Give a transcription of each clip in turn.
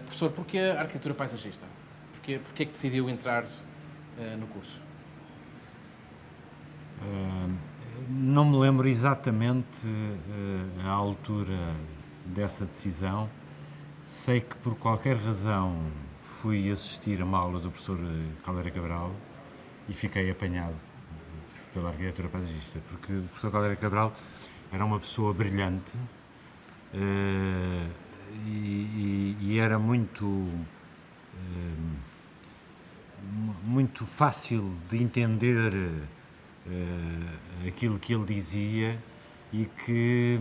Professor, porquê a arquitetura paisagista? Porquê é que decidiu entrar no curso? Não me lembro exatamente a altura dessa decisão. Sei que por qualquer razão fui assistir a uma aula do professor Caldeira Cabral e fiquei apanhado pela arquitetura paisagista, porque o professor Caldeira Cabral era uma pessoa brilhante e era muito fácil de entender aquilo que ele dizia e que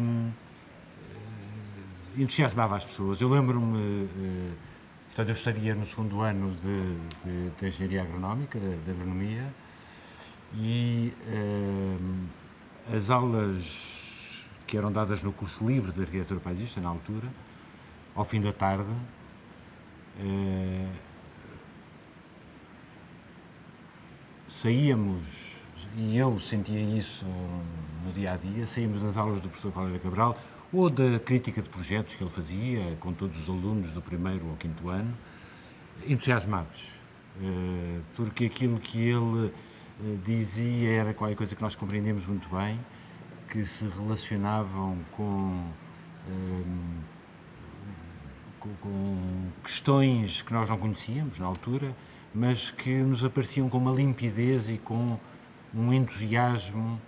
entusiasmava as pessoas. Eu lembro-me, portanto, eu estaria no segundo ano de Engenharia Agronómica, de Agronomia, e as aulas que eram dadas no curso livre de arquitetura paisagista, na altura, ao fim da tarde, saíamos, e eu sentia isso no dia a dia, saímos das aulas do professor Caldeira Cabral ou da crítica de projetos que ele fazia com todos os alunos do primeiro ao quinto ano, entusiasmados, porque aquilo que ele dizia era qualquer coisa que nós compreendemos muito bem, que se relacionavam com questões que nós não conhecíamos na altura, mas que nos apareciam com uma limpidez e com um entusiasmo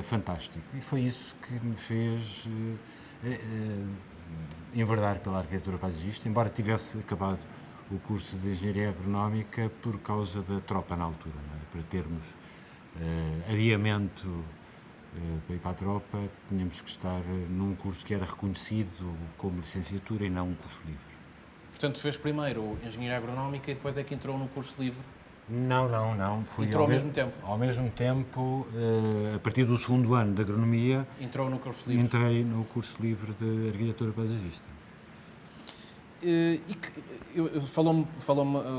fantástico. E foi isso que me fez enverdar pela arquitetura paisagista, embora tivesse acabado o curso de Engenharia Agronómica por causa da tropa na altura, não é? Para termos adiamento para ir para a tropa, tínhamos que estar num curso que era reconhecido como licenciatura e não um curso livre. Portanto, fez primeiro Engenharia Agronómica e depois é que entrou no curso livre. Não. Entrou ao mesmo tempo? Ao mesmo tempo, a partir do segundo ano de Agronomia, Entrou no curso livre. entrei no curso livre de Arquitetura Paisagista. Falou-me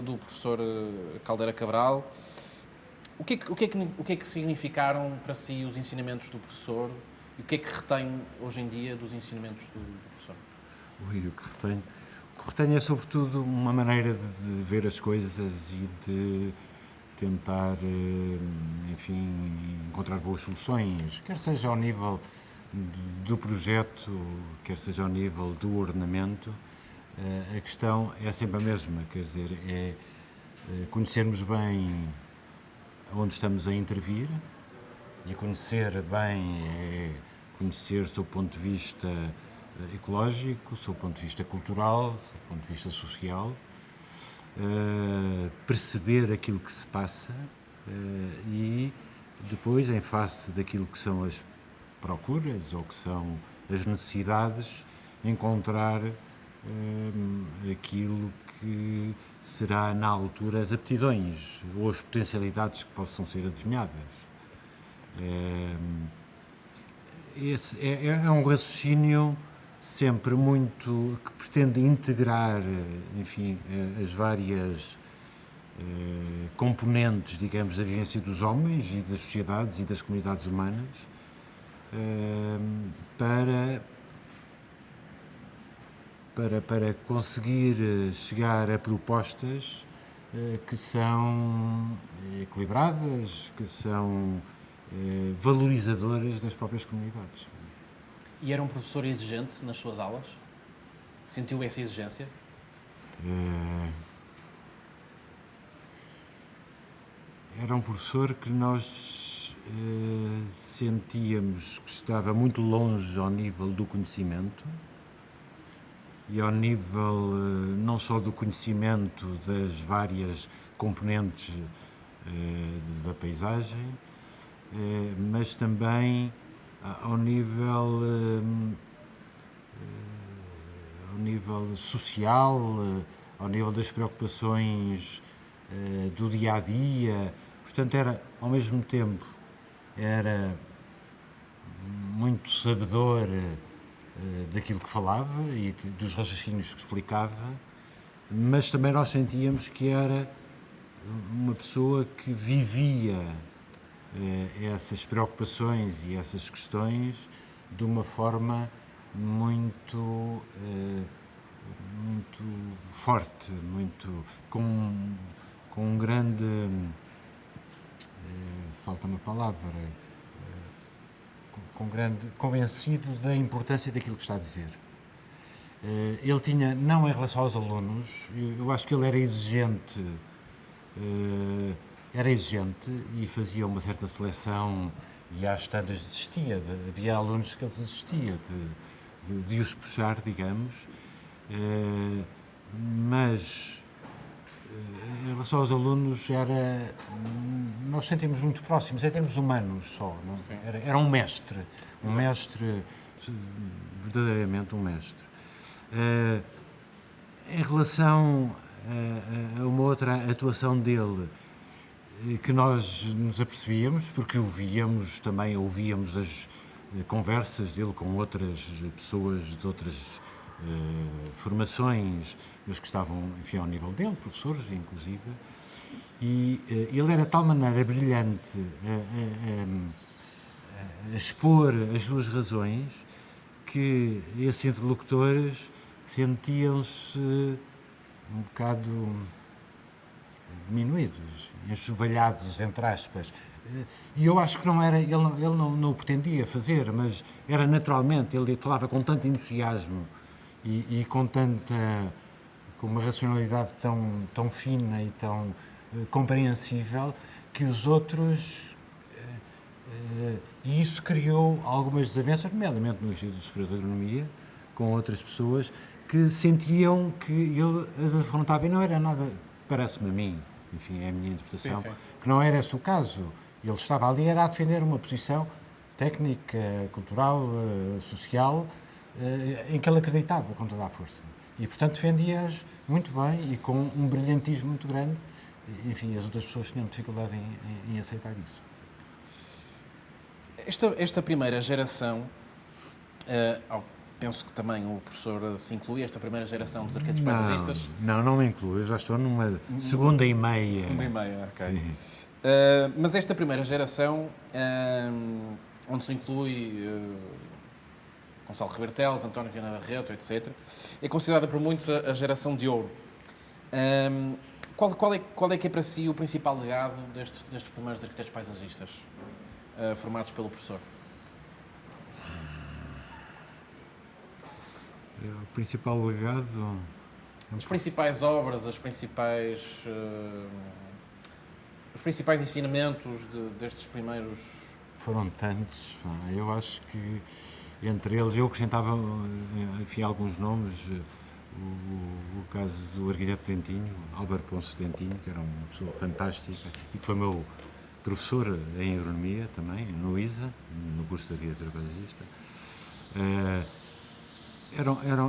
do professor Caldeira Cabral. O que é que significaram para si os ensinamentos do professor e o que é que retém hoje em dia dos ensinamentos do professor? O que retenho? O que retenho é sobretudo uma maneira de ver as coisas e de tentar, enfim, encontrar boas soluções, quer seja ao nível do projeto, quer seja ao nível do ordenamento. A questão é sempre a mesma, quer dizer, é conhecermos bem onde estamos a intervir, e conhecer bem é conhecer do seu ponto de vista ecológico, do seu ponto de vista cultural, do seu ponto de vista social, perceber aquilo que se passa e depois, em face daquilo que são as procuras ou que são as necessidades, encontrar aquilo que será na altura as aptidões ou as potencialidades que possam ser adivinhadas. Esse é um raciocínio sempre muito que pretende integrar, enfim, as várias componentes, digamos, da vivência dos homens e das sociedades e das comunidades humanas para conseguir chegar a propostas que são equilibradas, que são valorizadoras das próprias comunidades. E era um professor exigente nas suas aulas? Sentiu essa exigência? Era um professor que nós sentíamos que estava muito longe ao nível do conhecimento e ao nível não só do conhecimento das várias componentes da paisagem, mas também ao nível social, ao nível das preocupações do dia a dia. Portanto, era, ao mesmo tempo, era muito sabedor daquilo que falava e dos raciocínios que explicava, mas também nós sentíamos que era uma pessoa que vivia essas preocupações e essas questões de uma forma muito forte, muito, com um grande, falta uma palavra, convencido da importância daquilo que está a dizer. Ele tinha, não em relação aos alunos, eu acho que ele era exigente e fazia uma certa seleção e às tantas desistia. Havia alunos que ele desistia de os puxar, digamos, mas em relação aos alunos nós sentimos muito próximos, em termos humanos só. Não? Era um mestre, verdadeiramente um mestre. Em relação a uma outra atuação dele, que nós nos apercebíamos, porque ouvíamos as conversas dele com outras pessoas de outras formações, mas que estavam, enfim, ao nível dele, professores, inclusive, e ele era de tal maneira brilhante a expor as suas razões que esses interlocutores sentiam-se um bocado diminuídos, enxovalhados, entre aspas. E eu acho que não era, ele não o pretendia fazer, mas era naturalmente, ele falava com tanto entusiasmo e com uma racionalidade tão fina e tão compreensível que os outros, e isso criou algumas desavenças, nomeadamente no Instituto Superior de Agronomia, com outras pessoas que sentiam que ele as afrontava e não era nada, parece-me a mim, enfim, é a minha interpretação, que não era esse o caso. Ele estava ali era a defender uma posição técnica, cultural, social, em que ele acreditava com toda a força. E, portanto, defendia-as muito bem e com um brilhantismo muito grande. Enfim, as outras pessoas tinham dificuldade em aceitar isso. Esta primeira geração, penso que também o professor se inclui, esta primeira geração dos arquitetos paisagistas? Não me inclui, eu já estou numa segunda e meia. Segunda e meia, ok. Mas esta primeira geração, onde se inclui Gonçalo Reberteles, António Viana Barreto, etc., é considerada por muitos a geração de ouro. Qual é que é para si o principal legado destes primeiros arquitetos paisagistas formados pelo professor? O principal legado... As principais obras, os principais ensinamentos destes primeiros... Foram tantos, eu acho que entre eles eu acrescentava, enfim, alguns nomes, o caso do arquiteto Dentinho, Álvaro Ponce Dentinho, que era uma pessoa fantástica e que foi meu professor em agronomia também, no ISA, no curso de arquitetura paisagista.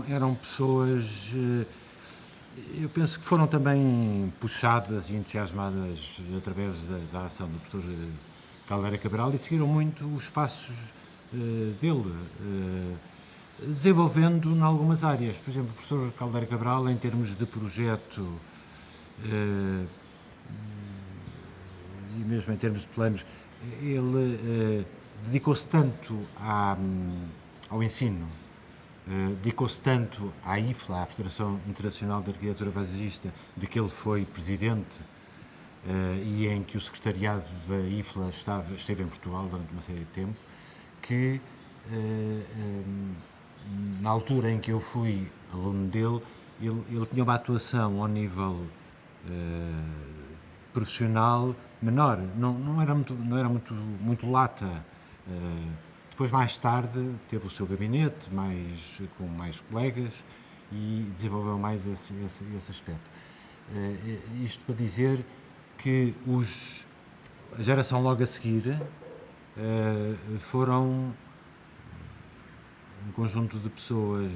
Eram pessoas, eu penso que foram também puxadas e entusiasmadas através da ação do professor Caldeira Cabral e seguiram muito os passos dele, desenvolvendo em algumas áreas. Por exemplo, o professor Caldeira Cabral, em termos de projeto e mesmo em termos de planos, ele dedicou-se tanto ao ensino, dedicou-se tanto à IFLA, à Federação Internacional de Arquitetura Paisagista, de que ele foi presidente, e em que o secretariado da IFLA esteve em Portugal durante uma série de tempo, que na altura em que eu fui aluno dele, ele tinha uma atuação ao nível profissional menor, não era muito lata. Depois, mais tarde, teve o seu gabinete, com mais colegas, e desenvolveu mais esse aspecto. Isto para dizer que a geração logo a seguir foram um conjunto de pessoas,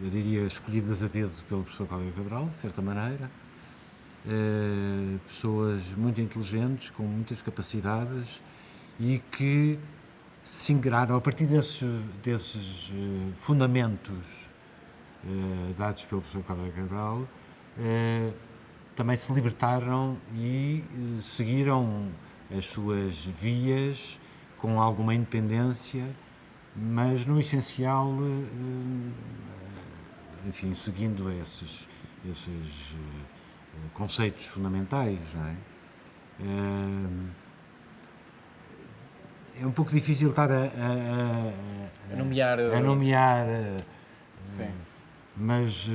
eu diria, escolhidas a dedo pelo professor Caldeira Cabral, de certa maneira, pessoas muito inteligentes, com muitas capacidades e que se integraram a partir desses fundamentos dados pelo professor Caldeira Cabral, também se libertaram e seguiram as suas vias com alguma independência, mas no essencial enfim, seguindo esses conceitos fundamentais, não é? É um pouco difícil estar A nomear. a nomear, Sim. mas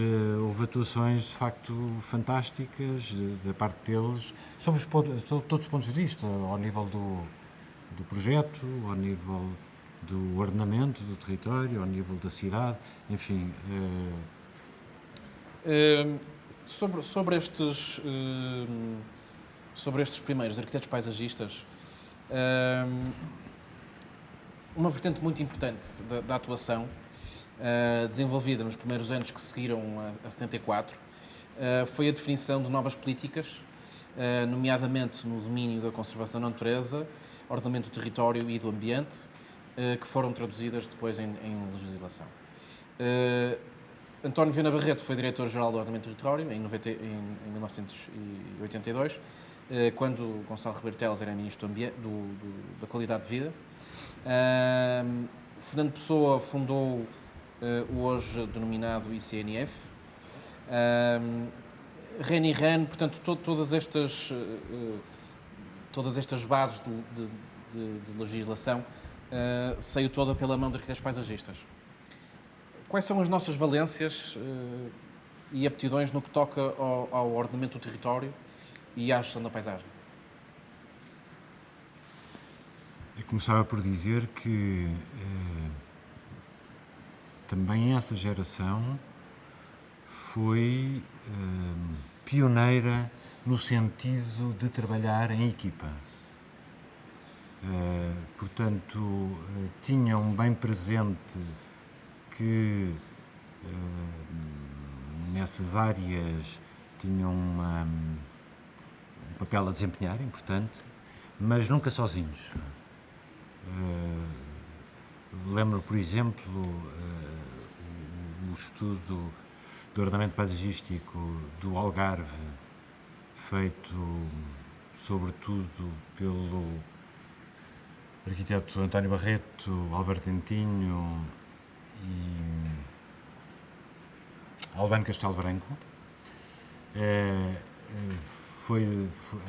houve atuações de facto fantásticas da parte deles, sobre todos os pontos de vista, ao nível do projeto, ao nível do ordenamento do território, ao nível da cidade, enfim. Sobre estes primeiros arquitetos paisagistas, uma vertente muito importante da atuação, desenvolvida nos primeiros anos que seguiram a 74, foi a definição de novas políticas, nomeadamente no domínio da conservação da natureza, ordenamento do território e do ambiente, que foram traduzidas depois em legislação. António Viana Barreto foi diretor-geral do Ordenamento do Território em 1982, quando Gonçalo Rebelo Teles era ministro da Qualidade de Vida. Fernando Pessoa fundou o hoje denominado ICNF. Ren e Ren, portanto, todas estas bases de legislação saiu toda pela mão de arquitetos paisagistas. Quais são as nossas valências e aptidões no que toca ao ordenamento do território e à gestão da paisagem? Eu começava por dizer que também essa geração foi pioneira no sentido de trabalhar em equipa. Portanto, tinham bem presente que nessas áreas tinham um papel a desempenhar importante, mas nunca sozinhos. Lembro, por exemplo, o estudo do ordenamento paisagístico do Algarve, feito sobretudo pelo arquiteto António Barreto, Alberto Dentinho e Albano Castelo Branco.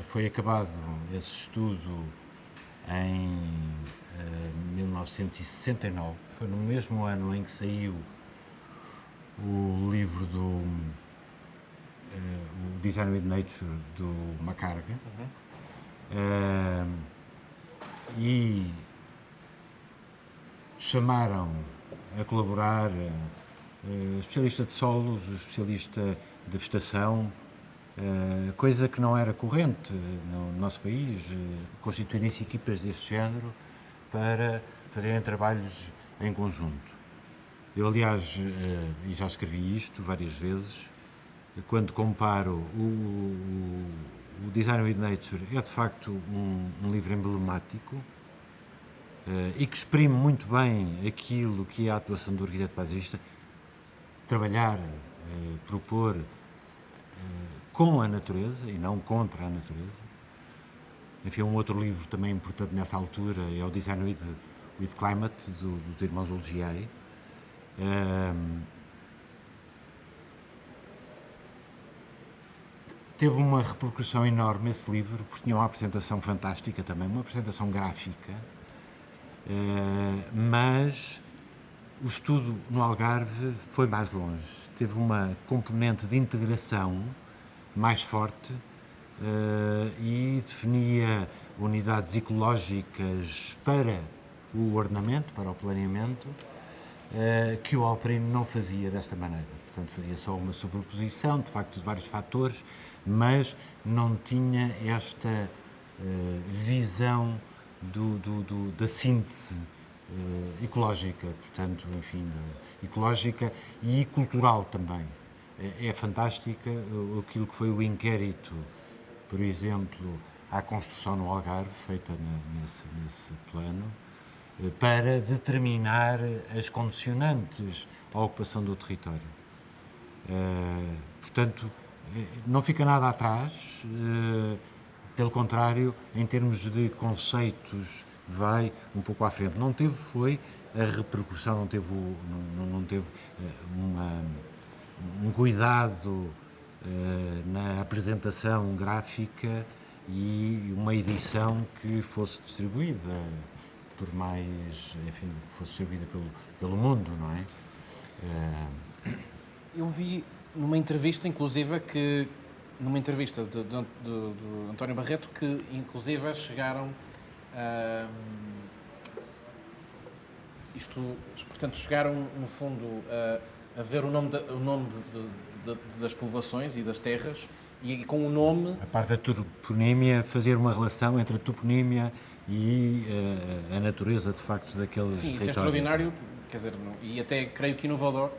Foi acabado esse estudo em 1969, foi no mesmo ano em que saiu o livro do o Design with Nature do Macarga. E chamaram a colaborar especialista de solos, especialista de vegetação, coisa que não era corrente no nosso país, constituírem-se equipas deste género para fazerem trabalhos em conjunto. Eu, aliás, e já escrevi isto várias vezes, quando comparo o Design with Nature, é de facto um livro emblemático e que exprime muito bem aquilo que é a atuação do arquiteto paisagista, trabalhar, propor com a natureza e não contra a natureza. Enfim, um outro livro também importante nessa altura é o Design with Climate, dos irmãos Olgier. Teve uma repercussão enorme esse livro, porque tinha uma apresentação fantástica também, uma apresentação gráfica, mas o estudo no Algarve foi mais longe. Teve uma componente de integração mais forte e definia unidades ecológicas para o ordenamento, para o planeamento, que o Alperino não fazia desta maneira. Portanto, fazia só uma sobreposição, de facto, de vários fatores, mas não tinha esta visão da síntese ecológica, portanto, enfim, ecológica e cultural também. É fantástica aquilo que foi o inquérito, por exemplo, à construção no Algarve, feita nesse plano, para determinar as condicionantes à ocupação do território. Portanto, não fica nada atrás, pelo contrário, em termos de conceitos, vai um pouco à frente. Não teve foi a repercussão, não teve um cuidado na apresentação gráfica e uma edição que fosse distribuída por mais, enfim, fosse distribuída pelo mundo, não é? Eu vi numa entrevista, inclusive, numa entrevista de António Barreto, que inclusive chegaram portanto, chegaram no fundo a ver o nome das povoações e das terras e com o nome... A parte da toponímia, fazer uma relação entre a toponímia e a natureza, de facto, daqueles Sim, territórios. isso é extraordinário, quer dizer, e até creio que inovador,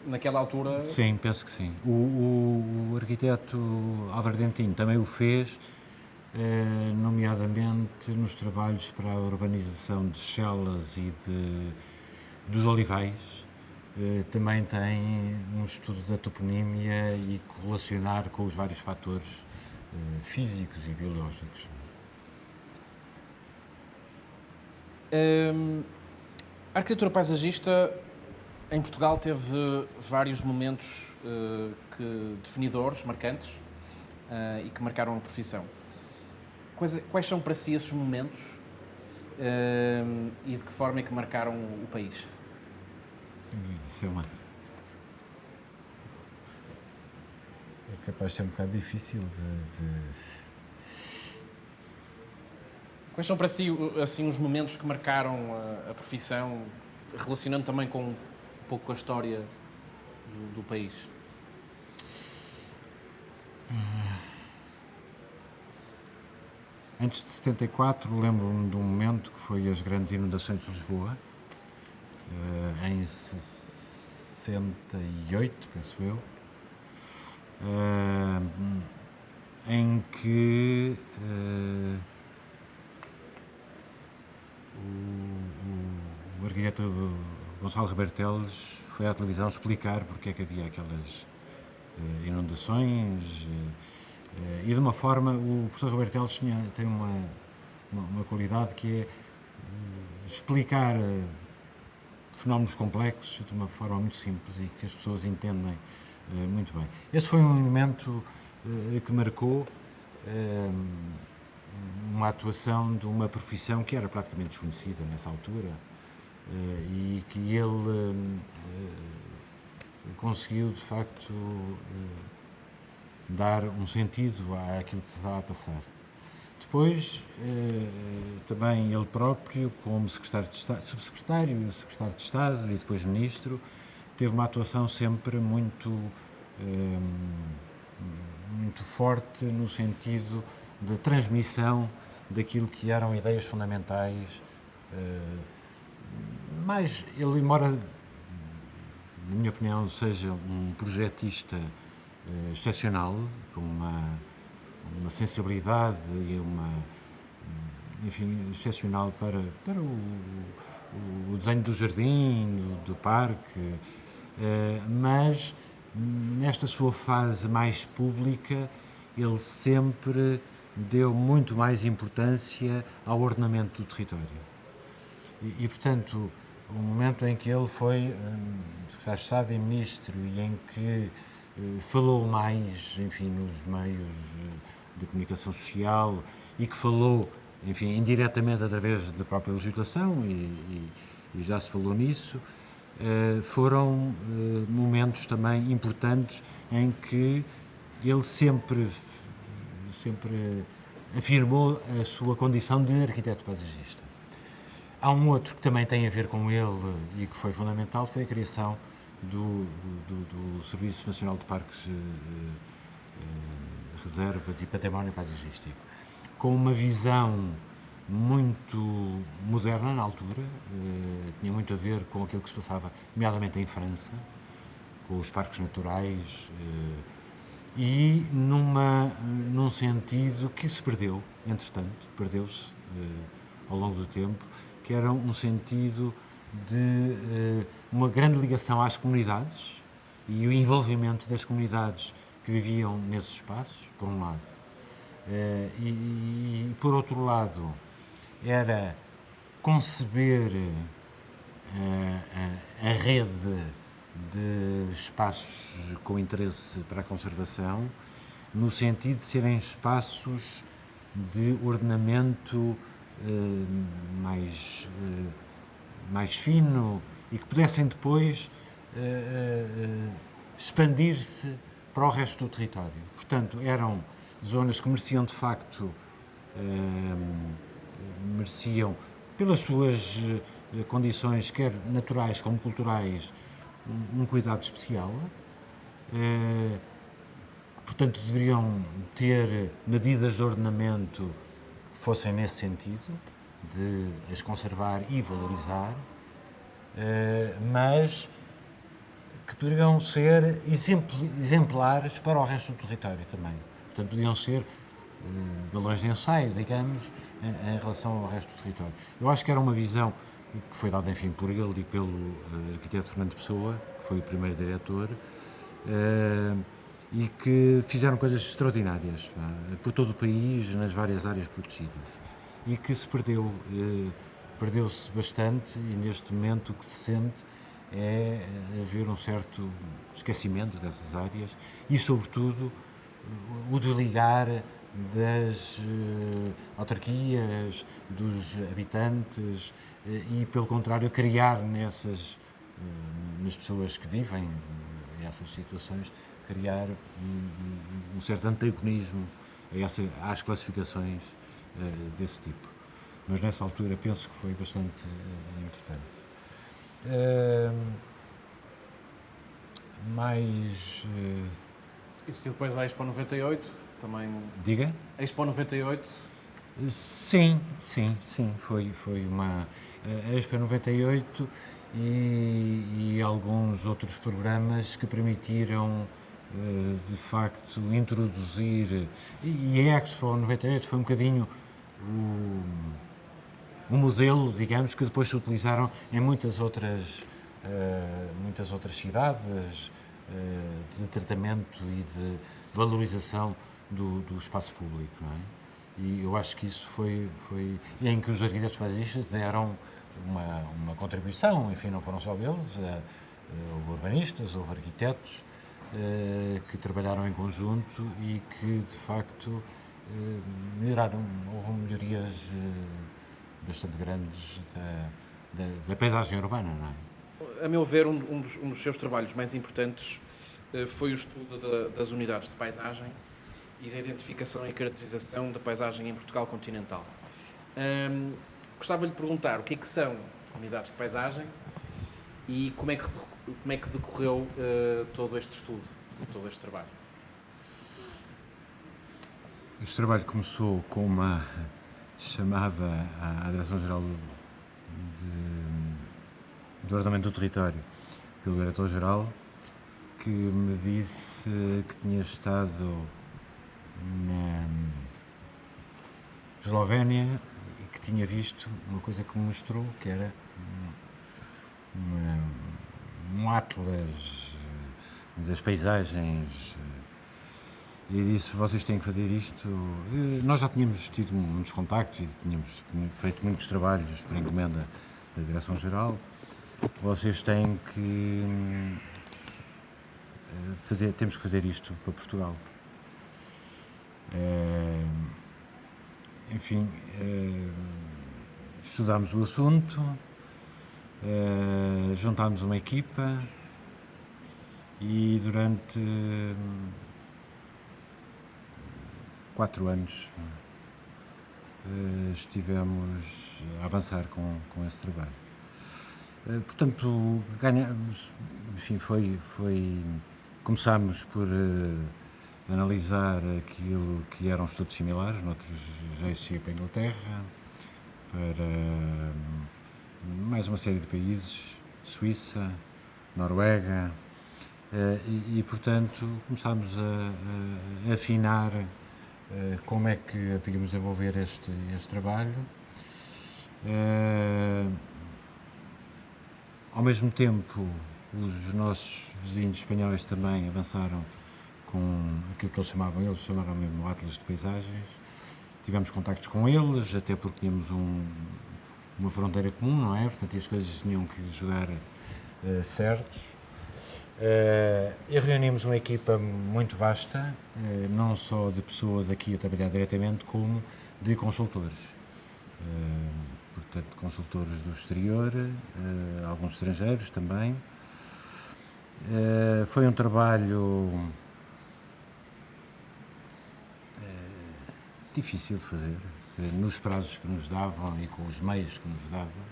naquela altura... Sim, penso que sim. O arquiteto Álvaro Dentinho também o fez, nomeadamente nos trabalhos para a urbanização de Chelas e dos Olivais. Também tem um estudo da toponímia e correlacionar com os vários fatores físicos e biológicos. A arquitetura paisagista em Portugal teve vários momentos definidores, marcantes, e que marcaram a profissão. Quais são para si esses momentos e de que forma é que marcaram o país? Isso é capaz de ser um bocado difícil de... Quais são para si assim, os momentos que marcaram a profissão, relacionando também com um pouco com a história do país? Antes de 74, lembro-me de um momento que foi as grandes inundações de Lisboa, em 68, penso eu, em que o arquiteto Gonçalo Reberteles foi à televisão explicar porque é que havia aquelas inundações e de uma forma, o professor Reberteles tem uma qualidade que é explicar fenómenos complexos de uma forma muito simples e que as pessoas entendem muito bem. Esse foi um elemento que marcou uma atuação de uma profissão que era praticamente desconhecida nessa altura e que ele conseguiu, de facto, dar um sentido àquilo que estava a passar. Depois, também ele próprio, como secretário de Estado, subsecretário, secretário de Estado e depois ministro, teve uma atuação sempre muito forte no sentido de transmissão daquilo que eram ideias fundamentais. Mas ele, embora, na minha opinião, seja um projetista excepcional, com uma sensibilidade e enfim, excepcional para o desenho do jardim, do parque, mas nesta sua fase mais pública ele sempre deu muito mais importância ao ordenamento do território. E portanto, o momento em que ele foi secretário de Estado e ministro e em que falou mais, enfim, nos meios de comunicação social e que falou, enfim, indiretamente através da própria legislação e já se falou nisso, foram momentos também importantes em que ele sempre afirmou a sua condição de arquiteto paisagista. Há um outro que também tem a ver com ele e que foi fundamental, foi a criação do Serviço Nacional de Parques, Reservas e Património Paisagístico, com uma visão muito moderna na altura, tinha muito a ver com aquilo que se passava, nomeadamente em França, com os parques naturais, e num sentido que se perdeu, entretanto, perdeu-se ao longo do tempo, que era um sentido de uma grande ligação às comunidades e o envolvimento das comunidades que viviam nesses espaços, por um lado. E por outro lado, era conceber a rede de espaços com interesse para a conservação, no sentido de serem espaços de ordenamento mais fino e que pudessem depois expandir-se para o resto do território. Portanto, eram zonas que mereciam de facto, pelas suas condições, quer naturais como culturais, um cuidado especial. Portanto, deveriam ter medidas de ordenamento que fossem nesse sentido, de as conservar e valorizar, mas que poderiam ser exemplares para o resto do território também. Portanto, podiam ser balões de ensaio, digamos, em relação ao resto do território. Eu acho que era uma visão que foi dada, enfim, por ele e pelo arquiteto Fernando Pessoa, que foi o primeiro diretor, e que fizeram coisas extraordinárias por todo o país, nas várias áreas protegidas. E que se perdeu-se bastante, e neste momento o que se sente é haver um certo esquecimento dessas áreas e, sobretudo, o desligar das autarquias, dos habitantes e, pelo contrário, criar nas pessoas que vivem essas situações, criar um certo antagonismo às classificações desse tipo. Mas nessa altura penso que foi bastante importante. Isso depois da Expo 98, também... Diga? A Expo 98... Sim, foi uma... A Expo 98 e alguns outros programas que permitiram, de facto, introduzir... E a Expo 98 foi um bocadinho um modelo, digamos, que depois se utilizaram em muitas outras cidades de tratamento e de valorização do espaço público, não é? E eu acho que isso foi em que os arquitetos paisagistas deram uma contribuição, enfim, não foram só eles, houve urbanistas, houve arquitetos que trabalharam em conjunto e que, de facto, melhoraram, houve melhorias bastante grandes da paisagem urbana, não é? A meu ver, um dos seus trabalhos mais importantes foi o estudo das unidades de paisagem e da identificação e caracterização da paisagem em Portugal continental. Gostava de lhe perguntar o que é que são unidades de paisagem e como é que decorreu todo este estudo, todo este trabalho. Este trabalho começou com uma chamada à Direção-Geral do Ordenamento do Território pelo Diretor-Geral, que me disse que tinha estado na Eslovénia e que tinha visto uma coisa que me mostrou, que era um atlas das paisagens, e disse: vocês têm que fazer isto. Nós já tínhamos tido muitos contactos e tínhamos feito muitos trabalhos por encomenda da Direção-Geral. Vocês têm que temos que fazer isto para Portugal. Enfim, estudámos o assunto, juntámos uma equipa e durante 4 anos estivemos a avançar com esse trabalho. Portanto, enfim, começámos por analisar aquilo que eram estudos similares, noutros já existia para a Inglaterra, para mais uma série de países, Suíça, Noruega, e portanto começámos a afinar como é que havíamos de desenvolver este trabalho. Ao mesmo tempo, os nossos vizinhos espanhóis também avançaram com aquilo que eles chamaram mesmo Atlas de Paisagens. Tivemos contactos com eles, até porque tínhamos uma fronteira comum, não é? Portanto, as coisas tinham que jogar certos. E reunimos uma equipa muito vasta, não só de pessoas aqui a trabalhar diretamente, como de consultores. Portanto, consultores do exterior, alguns estrangeiros também. Foi um trabalho difícil de fazer, nos prazos que nos davam e com os meios que nos davam.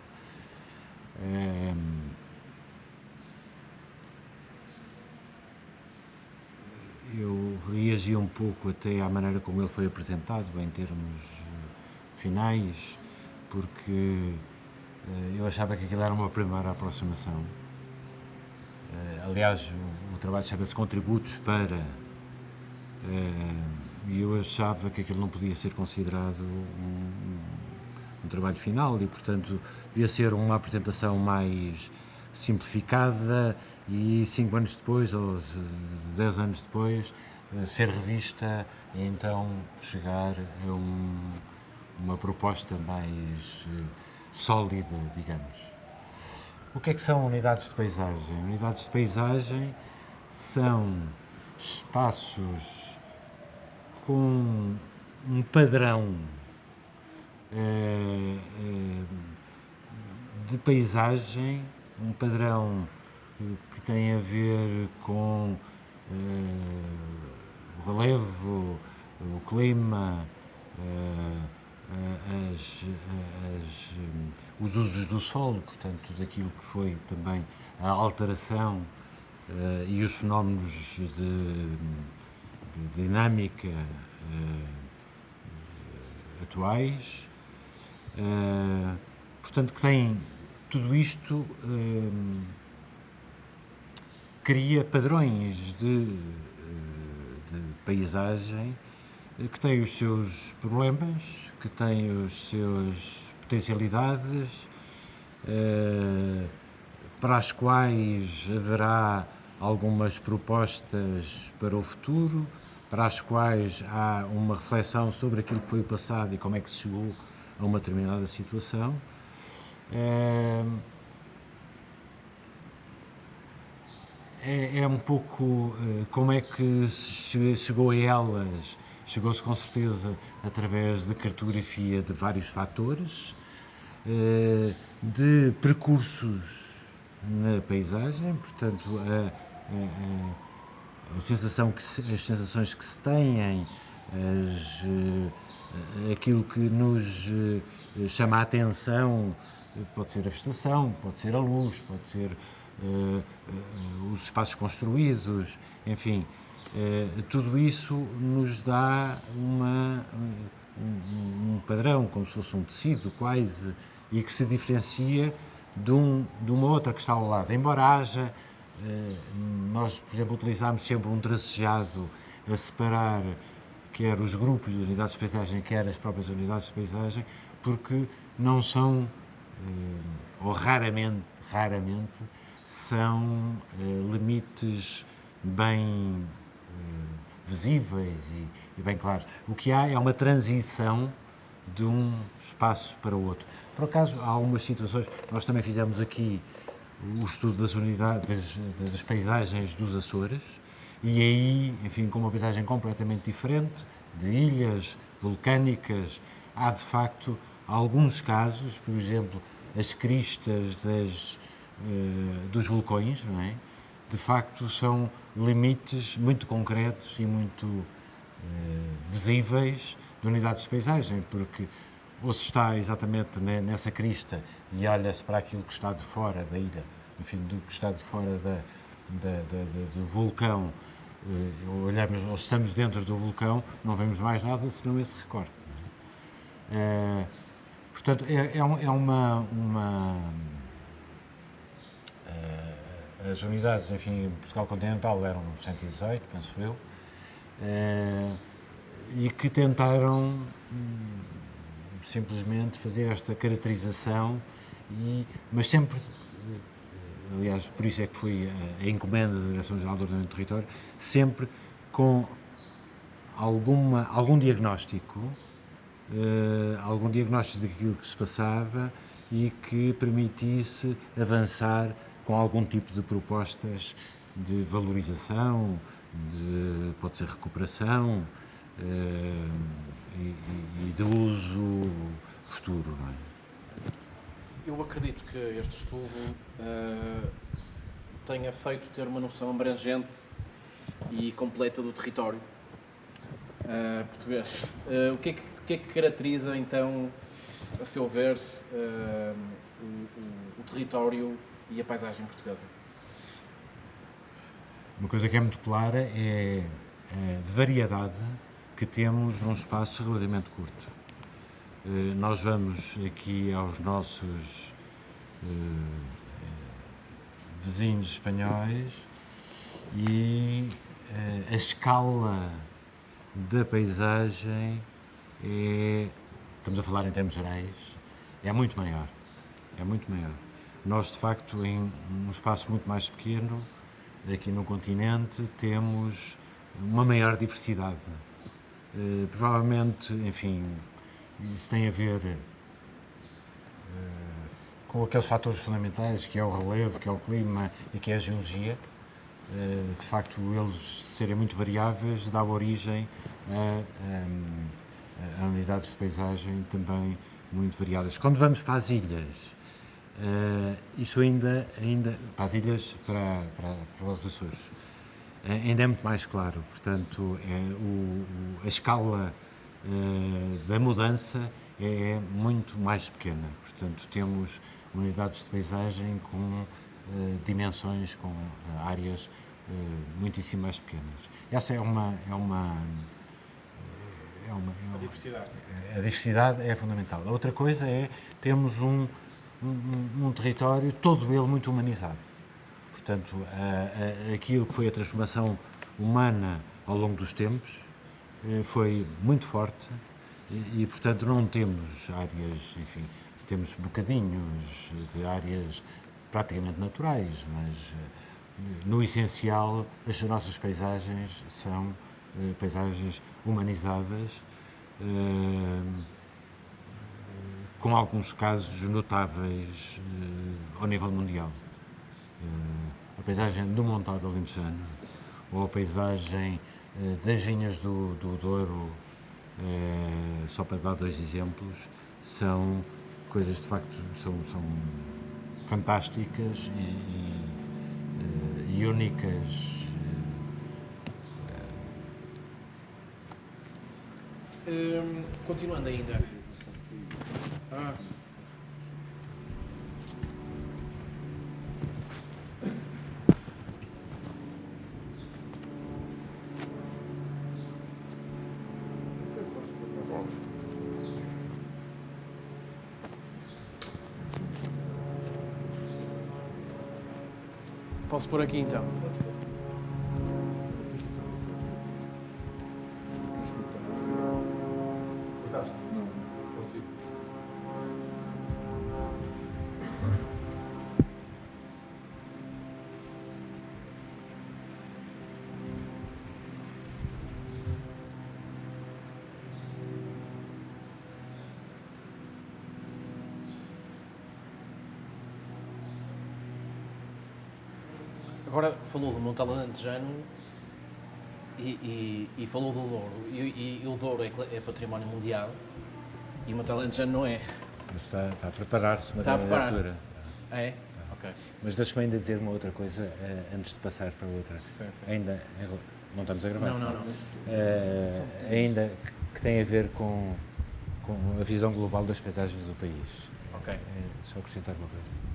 Eu reagi um pouco até à maneira como ele foi apresentado, em termos finais, porque eu achava que aquilo era uma primeira aproximação. Aliás, o trabalho chama-se Contributos para, e eu achava que aquilo não podia ser considerado um trabalho final e, portanto, devia ser uma apresentação mais simplificada e 5 anos depois, ou 10 anos depois, ser revista e então chegar a uma proposta mais sólida, digamos. O que é que são unidades de paisagem? Unidades de paisagem são espaços com um padrão de paisagem, um padrão que tem a ver com o relevo, o clima, os usos do solo, portanto, daquilo que foi também a alteração e os fenómenos de dinâmica atuais. Portanto, que tem tudo isto, cria padrões de paisagem que têm os seus problemas, que têm as suas potencialidades, para as quais haverá algumas propostas para o futuro, para as quais há uma reflexão sobre aquilo que foi o passado e como é que se chegou a uma determinada situação. É um pouco como é que se chegou a elas. Chegou-se com certeza através de cartografia de vários fatores, de percursos na paisagem, portanto as sensações que se têm, aquilo que nos chama a atenção, pode ser a vegetação, pode ser a luz, pode ser os espaços construídos, enfim, tudo isso nos dá um padrão, como se fosse um tecido quase, e que se diferencia de uma outra que está ao lado. Embora haja, nós, por exemplo, utilizamos sempre um tracejado a separar quer os grupos de unidades de paisagem, quer as próprias unidades de paisagem, porque não são, ou raramente, são limites bem visíveis e bem claros. O que há é uma transição de um espaço para o outro. Por acaso, há algumas situações, nós também fizemos aqui o estudo das unidades, das paisagens dos Açores, e aí, enfim, com uma paisagem completamente diferente, de ilhas vulcânicas, há de facto alguns casos, por exemplo, as cristas dos vulcões, não é? De facto são limites muito concretos e muito visíveis de unidades de paisagem, porque ou se está exatamente nessa crista e olha-se para aquilo que está de fora da ilha, enfim, do que está de fora do vulcão, olhamos, ou estamos dentro do vulcão, não vemos mais nada senão esse recorte. Portanto, as unidades, enfim, em Portugal continental eram 118, penso eu, e que tentaram simplesmente fazer esta caracterização, mas sempre, aliás, por isso é que foi a encomenda da Direção-Geral do Ordenamento do Território, sempre com algum diagnóstico daquilo que se passava e que permitisse avançar com algum tipo de propostas de valorização, pode ser recuperação e de uso futuro. Não é? Eu acredito que este estudo tenha feito ter uma noção abrangente e completa do território português. O que é que caracteriza, então, a seu ver, o território e a paisagem portuguesa? Uma coisa que é muito clara é a variedade que temos num espaço relativamente curto. Nós vamos aqui aos nossos vizinhos espanhóis e a escala da paisagem estamos a falar em termos gerais, é muito maior. É muito maior. Nós, de facto, em um espaço muito mais pequeno, aqui no continente, temos uma maior diversidade. Provavelmente, enfim, isso tem a ver com aqueles fatores fundamentais, que é o relevo, que é o clima e que é a geologia. De facto, eles serem muito variáveis dá origem a unidades de paisagem também muito variadas. Quando vamos para as ilhas, isso ainda para as ilhas, para os Açores, ainda é muito mais claro. Portanto, a escala da mudança é muito mais pequena. Portanto, temos unidades de paisagem com dimensões, com áreas muitíssimo mais pequenas. Essa é uma a diversidade. A diversidade é fundamental. A outra coisa é temos um território todo ele muito humanizado. Portanto, aquilo que foi a transformação humana ao longo dos tempos foi muito forte e, portanto, não temos áreas, enfim, temos bocadinhos de áreas praticamente naturais, mas no essencial as nossas paisagens são paisagens humanizadas, com alguns casos notáveis ao nível mundial. A paisagem do Montado Alentejano, ou a paisagem das vinhas do Douro, só para dar dois exemplos, são coisas de facto são fantásticas e únicas. Continuando ainda. Posso pôr aqui então? Agora falou do Monte Alentejano e falou do Douro. E o Douro é património mundial e o Monte Alentejano não é. Mas está a preparar-se uma candidatura. É? Ok. Mas deixa-me ainda dizer uma outra coisa antes de passar para outra. Sim. Ainda, não estamos a gravar? Não. Ainda que tem a ver com a visão global das paisagens do país. Ok. Só acrescentar uma coisa.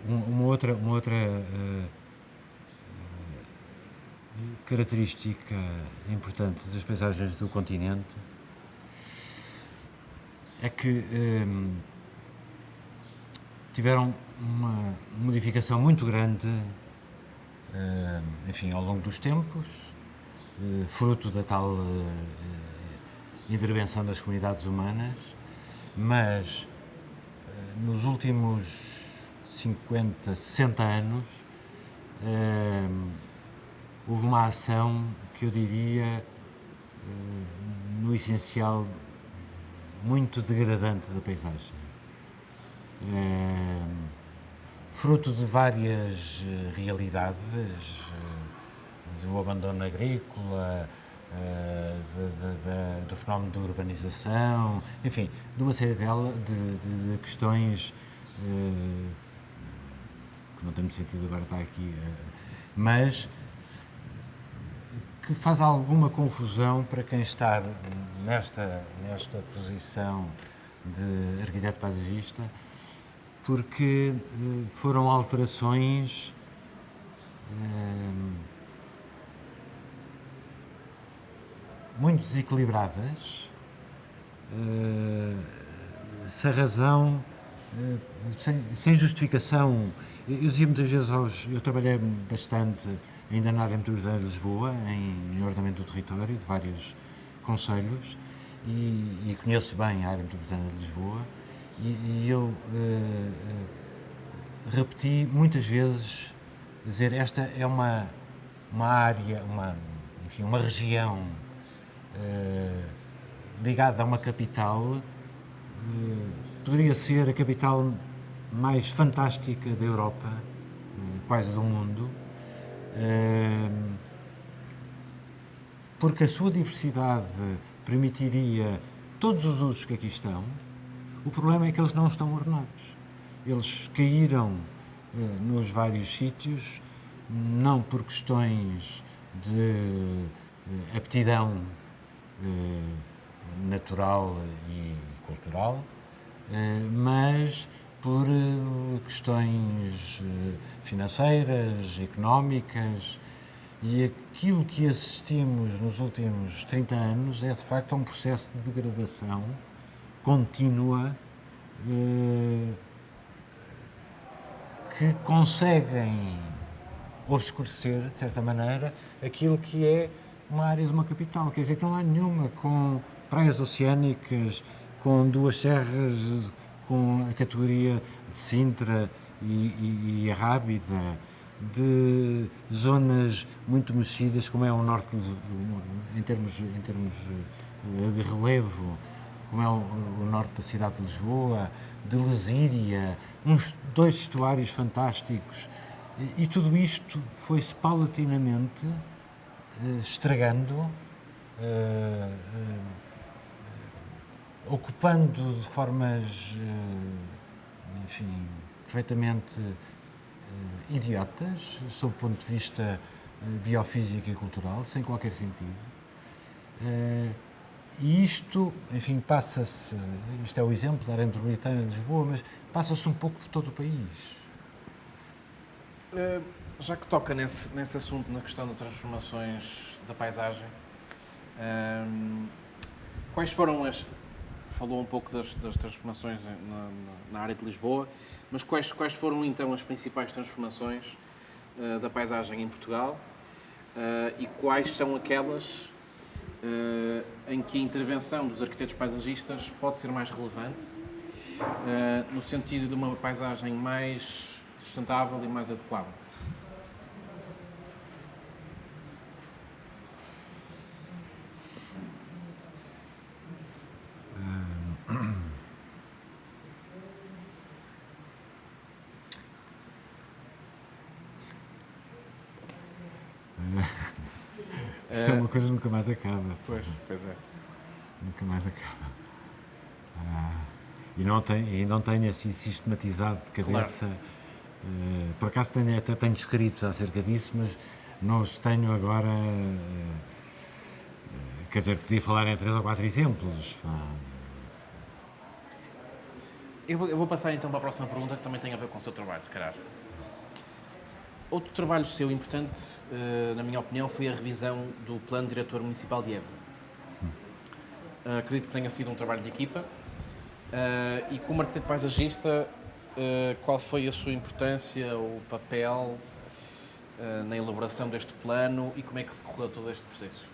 Uma outra característica importante das paisagens do continente é que tiveram uma modificação muito grande, enfim, ao longo dos tempos, fruto da tal intervenção das comunidades humanas, mas nos últimos 50, 60 anos, houve uma ação que eu diria, no essencial, muito degradante da paisagem. fruto de várias realidades, do abandono agrícola, do fenómeno da urbanização, enfim, de uma série de questões que não tem muito sentido agora estar aqui, mas que faz alguma confusão para quem está nesta posição de arquiteto paisagista, porque foram alterações muito desequilibradas, sem razão, sem justificação. Eu dizia muitas vezes eu trabalhei bastante ainda na área metropolitana de Lisboa, em ordenamento do território, de vários concelhos, e conheço bem a área metropolitana de Lisboa, e eu repeti muitas vezes, dizer, esta é uma área, uma região ligada a uma capital, poderia ser a capital mais fantástica da Europa, quase do mundo, porque a sua diversidade permitiria todos os usos que aqui estão. O problema é que eles não estão ordenados. Eles caíram nos vários sítios, não por questões de aptidão natural e cultural, mas por questões financeiras, económicas, e aquilo que assistimos nos últimos 30 anos é de facto um processo de degradação contínua que conseguem obscurecer, de certa maneira, aquilo que é uma área de uma capital. Quer dizer, que não há nenhuma com praias oceânicas, com duas serras, com a categoria de Sintra e a Rábida, de zonas muito mexidas, como é o norte, em termos de relevo, como é o norte da cidade de Lisboa, de Lesíria, dois estuários fantásticos, e tudo isto foi-se paulatinamente estragando, ocupando de formas, enfim, perfeitamente idiotas, sob o ponto de vista biofísico e cultural, sem qualquer sentido. E isto, enfim, passa-se, isto é o exemplo da área metropolitana de Lisboa, mas passa-se um pouco por todo o país. Já que toca nesse assunto, na questão das transformações da paisagem, quais foram falou um pouco das transformações na área de Lisboa, mas quais foram então as principais transformações da paisagem em Portugal e quais são aquelas em que a intervenção dos arquitetos paisagistas pode ser mais relevante no sentido de uma paisagem mais sustentável e mais adequada? Isto é uma coisa que nunca mais acaba. Pois é. Nunca mais acaba. E não tenho assim sistematizado de cabeça. Claro. Por acaso até tenho escritos acerca disso, mas não os tenho agora. Quer dizer, podia falar em 3 ou 4 exemplos. Eu vou passar então para a próxima pergunta, que também tem a ver com o seu trabalho, se calhar. Outro trabalho seu importante, na minha opinião, foi a revisão do Plano Diretor Municipal de Évora. Acredito que tenha sido um trabalho de equipa. E como arquiteto paisagista, qual foi a sua importância, o papel na elaboração deste plano e como é que decorreu todo este processo?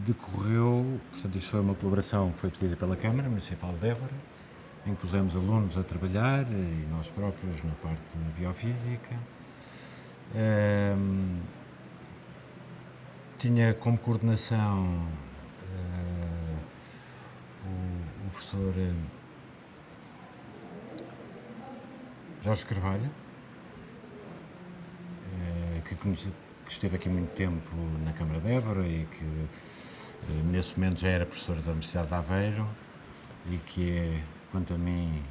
Decorreu, portanto, isto foi uma colaboração que foi pedida pela Câmara Municipal de Évora, em que pusemos alunos a trabalhar e nós próprios na parte de biofísica. Tinha como coordenação professor Jorge Carvalho, que esteve aqui muito tempo na Câmara de Évora e que nesse momento já era professor da Universidade de Aveiro e que é, quanto a mim,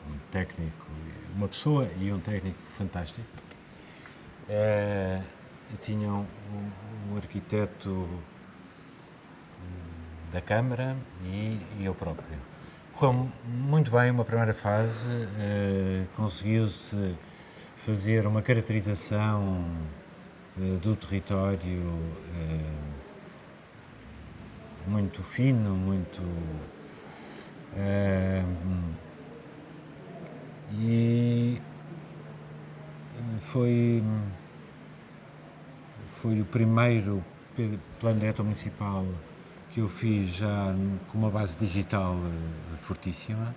um técnico, uma pessoa e um técnico fantástico. Tinha um arquiteto da Câmara e eu próprio. Correu muito bem uma primeira fase, conseguiu-se fazer uma caracterização do território muito fino, muito... e foi o primeiro plano diretor municipal que eu fiz já com uma base digital fortíssima.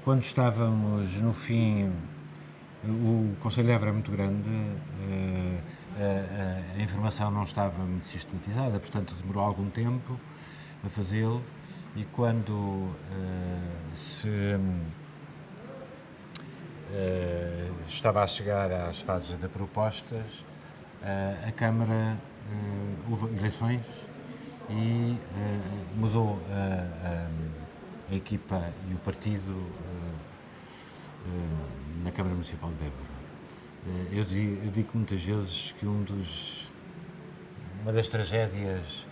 Quando estávamos no fim, o Conselho de Évora é muito grande, a informação não estava muito sistematizada, portanto demorou algum tempo a fazê-lo, e quando estava a chegar às fases de propostas, a Câmara houve eleições e mudou a equipa e o partido na Câmara Municipal de Évora. Eu digo muitas vezes que uma das tragédias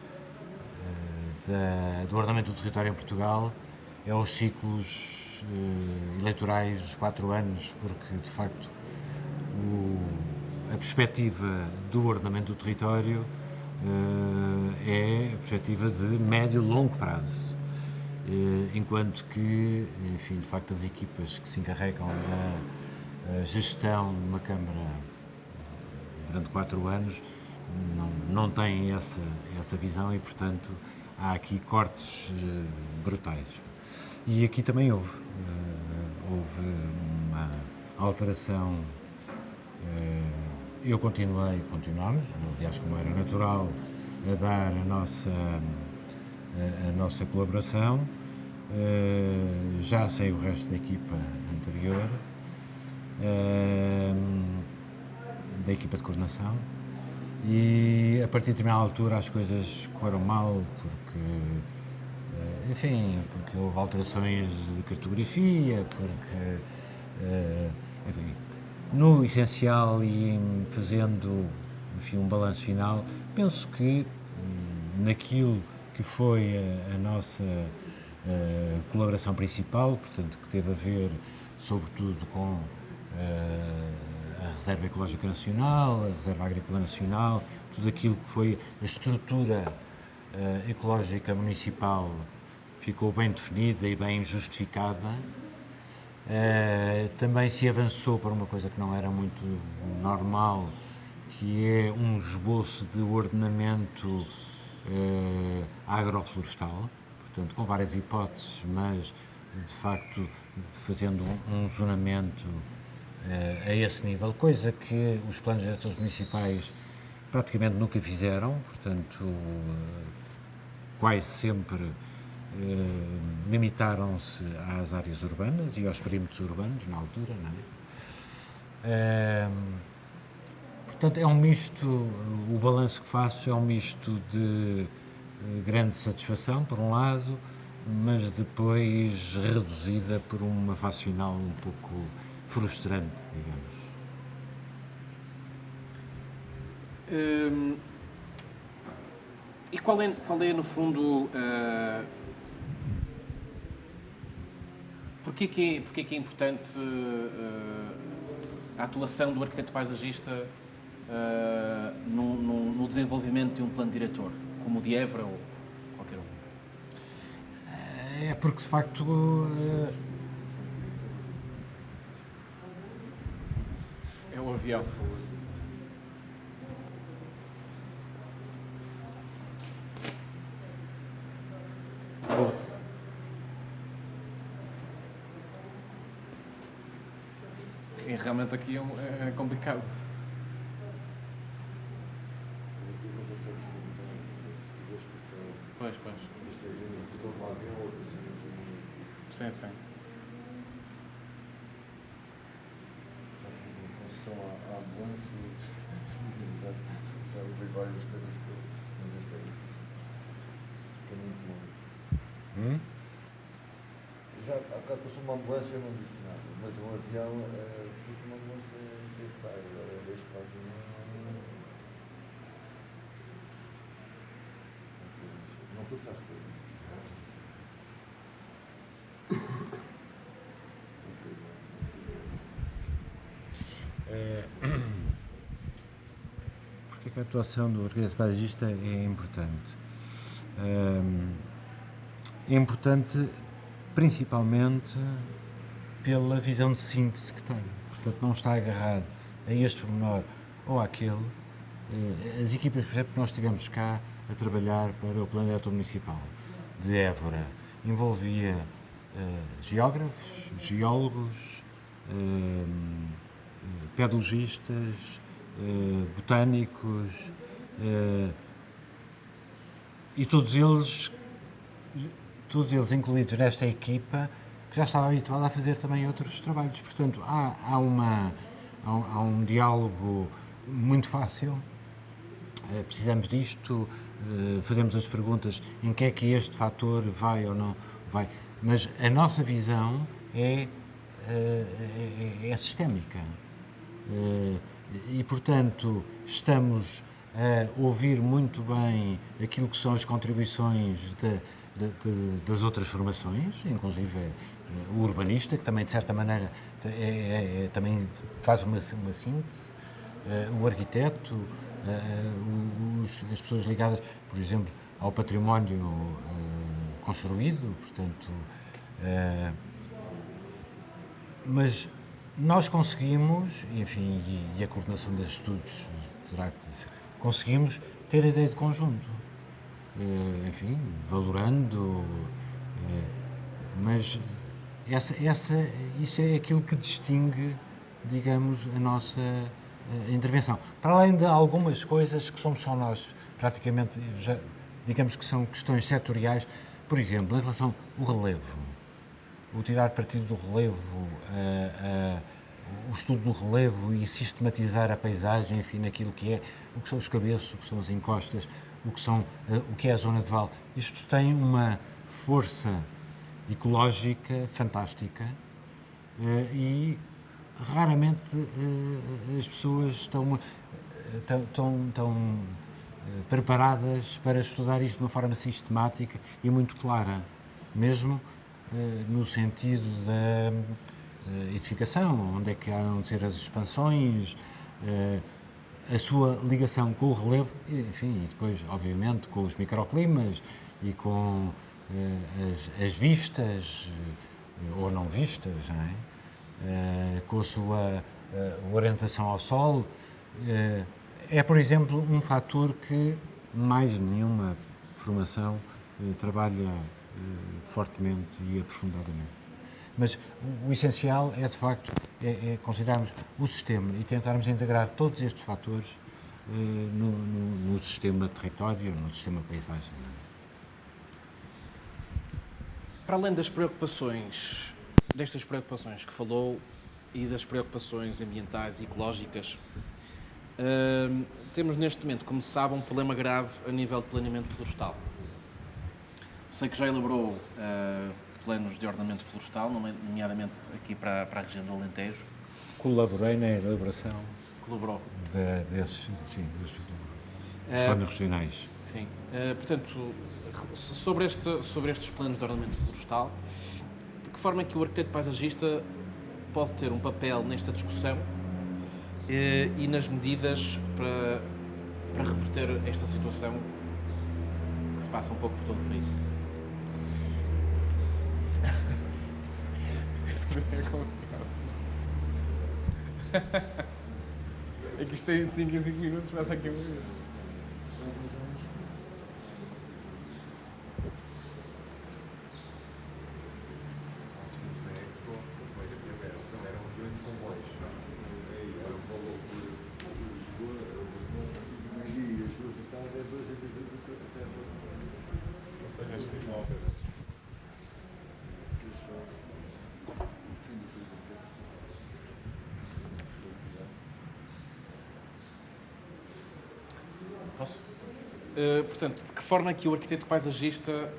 do ordenamento do território em Portugal é os ciclos eleitorais dos 4 anos, porque de facto a perspectiva do ordenamento do território é a perspectiva de médio e longo prazo, enquanto que, enfim, de facto as equipas que se encarregam da gestão de uma Câmara durante 4 anos não têm essa visão e, portanto, há aqui cortes brutais. E aqui também houve uma alteração. Eu continuamos, aliás, como era natural, a dar a nossa colaboração, já sem o resto da equipa anterior, da equipa de coordenação, e a partir de determinada altura as coisas correram mal, porque houve alterações de cartografia, enfim, no essencial e fazendo, enfim, um balanço final, penso que naquilo que foi a nossa colaboração principal, portanto, que teve a ver sobretudo com a Reserva Ecológica Nacional, a Reserva Agrícola Nacional, tudo aquilo que foi a estrutura ecológica municipal ficou bem definida e bem justificada. Também se avançou para uma coisa que não era muito normal, que é um esboço de ordenamento agroflorestal, portanto com várias hipóteses, mas de facto fazendo um zonamento a esse nível, coisa que os planos diretores municipais praticamente nunca fizeram, portanto quase sempre limitaram-se às áreas urbanas e aos perímetros urbanos na altura, não é? Portanto, é um misto, o balanço que faço é um misto de grande satisfação, por um lado, mas depois reduzida por uma fase final um pouco frustrante, digamos. E qual é no fundo, porquê que é importante a atuação do arquiteto paisagista no desenvolvimento de um plano diretor, como o de Évora ou qualquer um? É porque, de facto, é o avião. E realmente aqui é complicado. Pois, pois. Isto é vindo de um avião ou outro assim. Sim, sim. Já fiz uma concessão à ambulância e já ouvi várias coisas que mas esta é difícil. Que é muito longo. Já há bocado passou uma ambulância e eu não disse nada, mas um avião, porque uma ambulância entra e sai, agora este avião não tu estás por aí. Porque é que a atuação do arquiteto paisagista é importante? É importante principalmente pela visão de síntese que tem. Portanto, não está agarrado a este pormenor ou àquele. As equipas, por exemplo, que nós tivemos cá a trabalhar para o Plano Diretor Municipal de Évora envolvia geógrafos, geólogos, pedologistas, botânicos, e todos eles incluídos nesta equipa, que já estava habituada a fazer também outros trabalhos. Portanto, há um diálogo muito fácil. Precisamos disto, fazemos as perguntas em que é que este fator vai ou não vai. Mas a nossa visão é sistémica. E, portanto, estamos a ouvir muito bem aquilo que são as contribuições das outras formações, inclusive o urbanista, que também, de certa maneira, também faz uma síntese, o arquiteto, as pessoas ligadas, por exemplo, ao património construído, portanto, mas nós conseguimos, enfim, e a coordenação dos estudos conseguimos ter a ideia de conjunto, enfim, valorando, mas isso é aquilo que distingue, digamos, a nossa intervenção. Para além de algumas coisas que somos só nós, praticamente, já, digamos que são questões setoriais, por exemplo, em relação ao relevo, o tirar partido do relevo, o estudo do relevo e sistematizar a paisagem, enfim, naquilo que é, o que são os cabeços, o que são as encostas, o que é a zona de vale. Isto tem uma força ecológica fantástica e raramente as pessoas estão preparadas para estudar isto de uma forma sistemática e muito clara, mesmo no sentido da edificação, onde é que há de ser as expansões, a sua ligação com o relevo, enfim, e depois, obviamente, com os microclimas e com as vistas, ou não vistas, não é? Com a sua orientação ao sol, é, por exemplo, um fator que mais nenhuma formação trabalha fortemente e aprofundadamente. Mas o essencial é, de facto, considerarmos o sistema e tentarmos integrar todos estes fatores no sistema território, no sistema paisagem. Para além destas preocupações que falou e das preocupações ambientais e ecológicas, temos neste momento, como se sabe, um problema grave a nível de planeamento florestal. Sei que já elaborou planos de ordenamento florestal, nomeadamente aqui para a região do Alentejo. Colaborei na elaboração Colaborou. Desses planos regionais. Sim. Portanto, sobre estes planos de ordenamento florestal, de que forma é que o arquiteto paisagista pode ter um papel nesta discussão e nas medidas para reverter esta situação que se passa um pouco por todo o país? É que isto tem de 5 em 5 minutos, passa aqui uma vez. Posso? Portanto, de que forma é que o arquiteto paisagista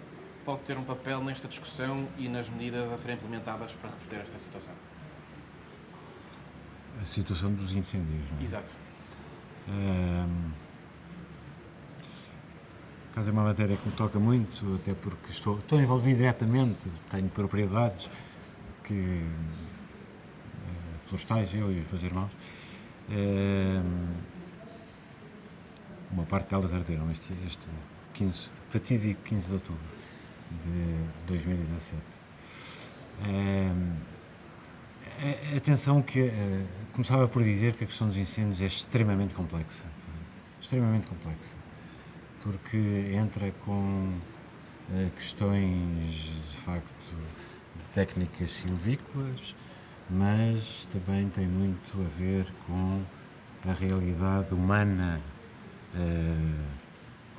pode ter um papel nesta discussão e nas medidas a serem implementadas para reverter esta situação? A situação dos incêndios, não é? Exato. Por acaso é uma matéria que me toca muito, até porque estou envolvido diretamente, tenho propriedades que florestais, eu e os meus irmãos. Uma parte delas arderam este fatídico 15 de outubro de 2017. Atenção que começava por dizer que a questão dos incêndios é extremamente complexa, porque entra com questões de facto de técnicas silvícolas, mas também tem muito a ver com a realidade humana,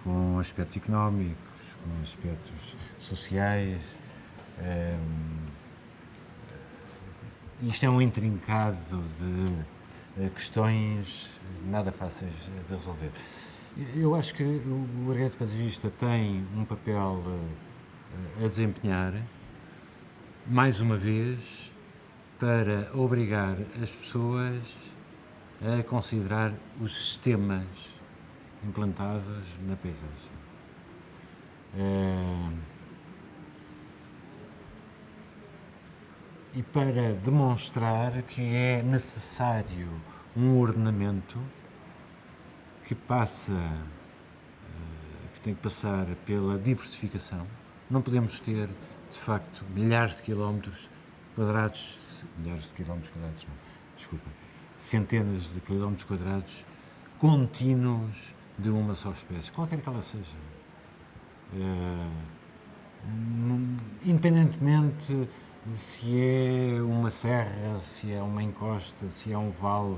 com aspectos económicos, com aspectos sociais. Isto é um intrincado de questões nada fáceis de resolver. Eu acho que o arquiteto paisagista tem um papel a desempenhar, mais uma vez, para obrigar as pessoas a considerar os sistemas implantados na paisagem. E para demonstrar que é necessário um ordenamento que tem que passar pela diversificação. Não podemos ter, de facto, centenas de quilómetros quadrados contínuos de uma só espécie, qualquer que ela seja. Independentemente de se é uma serra, se é uma encosta, se é um vale,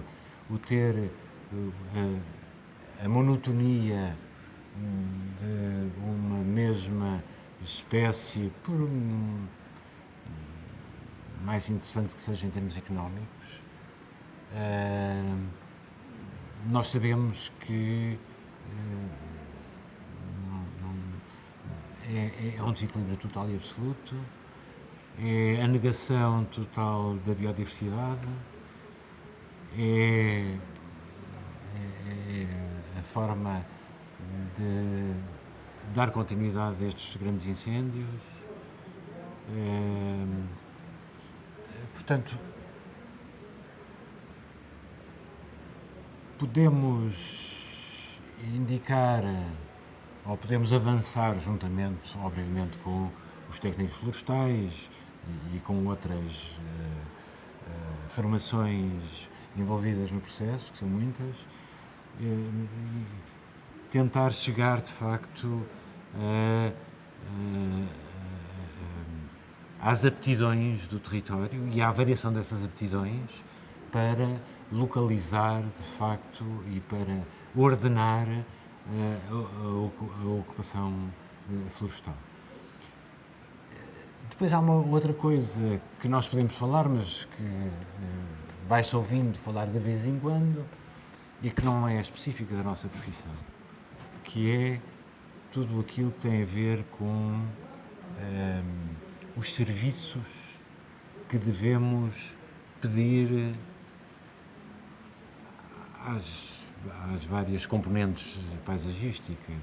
o ter a monotonia de uma mesma espécie, por mais interessante que seja em termos económicos, nós sabemos que é um desequilíbrio total e absoluto, é a negação total da biodiversidade, é a forma de dar continuidade a estes grandes incêndios. Portanto, podemos indicar ou podemos avançar juntamente, obviamente, com os técnicos florestais e com outras formações envolvidas no processo, que são muitas, tentar chegar, de facto, às aptidões do território e à variação dessas aptidões para localizar, de facto, e para ordenar a ocupação florestal. Depois há uma outra coisa que nós podemos falar, mas que vai-se ouvindo falar de vez em quando e que não é específica da nossa profissão, que é tudo aquilo que tem a ver com os serviços que devemos pedir às várias componentes paisagísticas.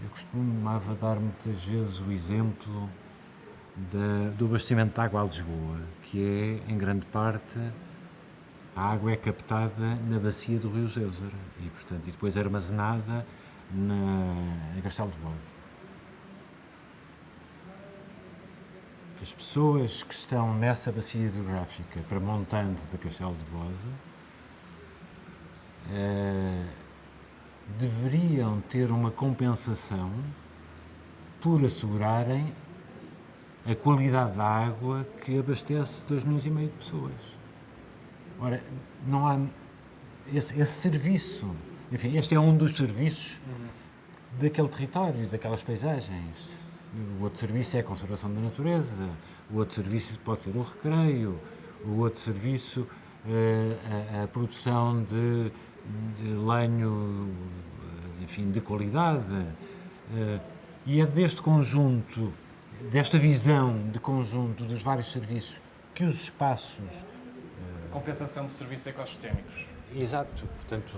Eu costumava dar muitas vezes o exemplo do abastecimento de água a Lisboa, que é, em grande parte, a água é captada na bacia do Rio Zéuzara e, portanto, e depois armazenada em Castelo de Bode. As pessoas que estão nessa bacia hidrográfica para montante da Castelo de Bode deveriam ter uma compensação por assegurarem a qualidade da água que abastece 2,5 milhões de pessoas. Ora, não há esse serviço. Enfim, este é um dos serviços daquele território, daquelas paisagens. O outro serviço é a conservação da natureza, o outro serviço pode ser o recreio, o outro serviço a produção de lenho, enfim, de qualidade. E é deste conjunto, desta visão de conjunto dos vários serviços que os espaços... Compensação de serviços ecossistémicos. Exato. Portanto,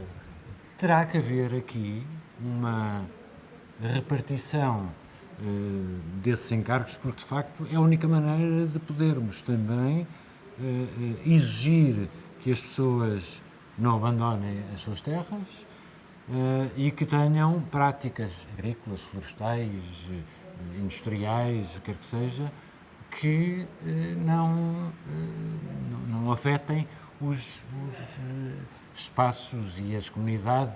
terá que haver aqui uma repartição desses encargos, porque de facto é a única maneira de podermos também exigir que as pessoas não abandonem as suas terras e que tenham práticas agrícolas, florestais, industriais, o que quer que seja, que não afetem os espaços e as comunidades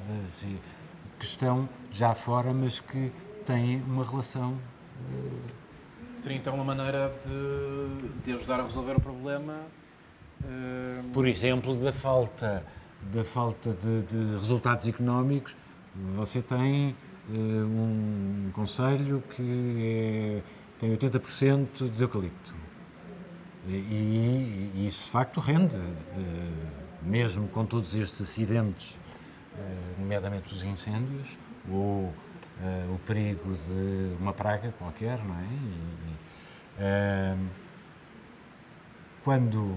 que estão já fora, mas que têm uma relação. Seria então uma maneira de ajudar a resolver o problema? Por exemplo, da falta de resultados económicos. Você tem um concelho que tem 80% de eucalipto. E isso de facto rende, mesmo com todos estes acidentes, nomeadamente os incêndios, ou o perigo de uma praga qualquer, não é? Quando,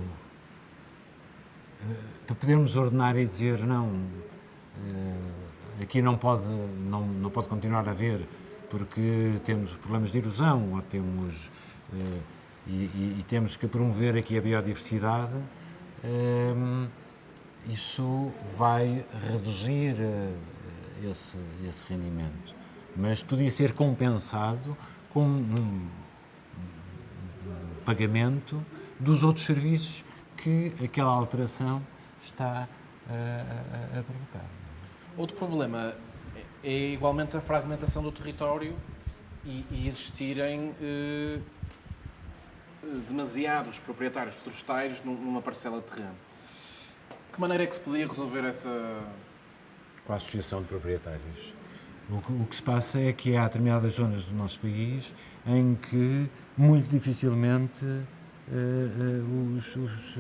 para podermos ordenar e dizer não, aqui não pode continuar a haver porque temos problemas de erosão ou temos e temos que promover aqui a biodiversidade, isso vai reduzir esse rendimento, mas podia ser compensado com um pagamento dos outros serviços que aquela alteração está a provocar. Outro problema é igualmente a fragmentação do território e existirem demasiados proprietários florestais numa parcela de terreno. De que maneira é que se podia resolver essa... Com a associação de proprietários. O que se passa é que há determinadas zonas do nosso país em que muito dificilmente os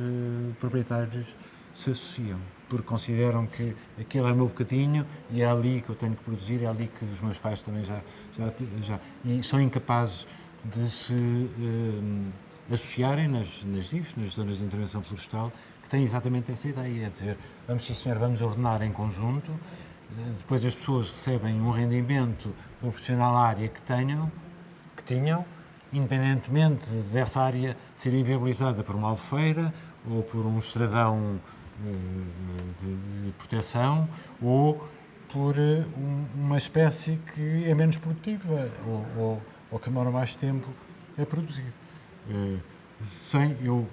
proprietários se associam, porque consideram que aquele é o meu bocadinho e é ali que eu tenho que produzir, é ali que os meus pais também já e são incapazes de se associarem nas ZIFs, nas zonas de intervenção florestal, que têm exatamente essa ideia, é dizer, vamos sim senhor, vamos ordenar em conjunto, depois as pessoas recebem um rendimento proporcional à área que tinham, independentemente dessa área ser inviabilizada por uma albufeira ou por um estradão de proteção ou por uma espécie que é menos produtiva ou que demora mais tempo a produzir. Eu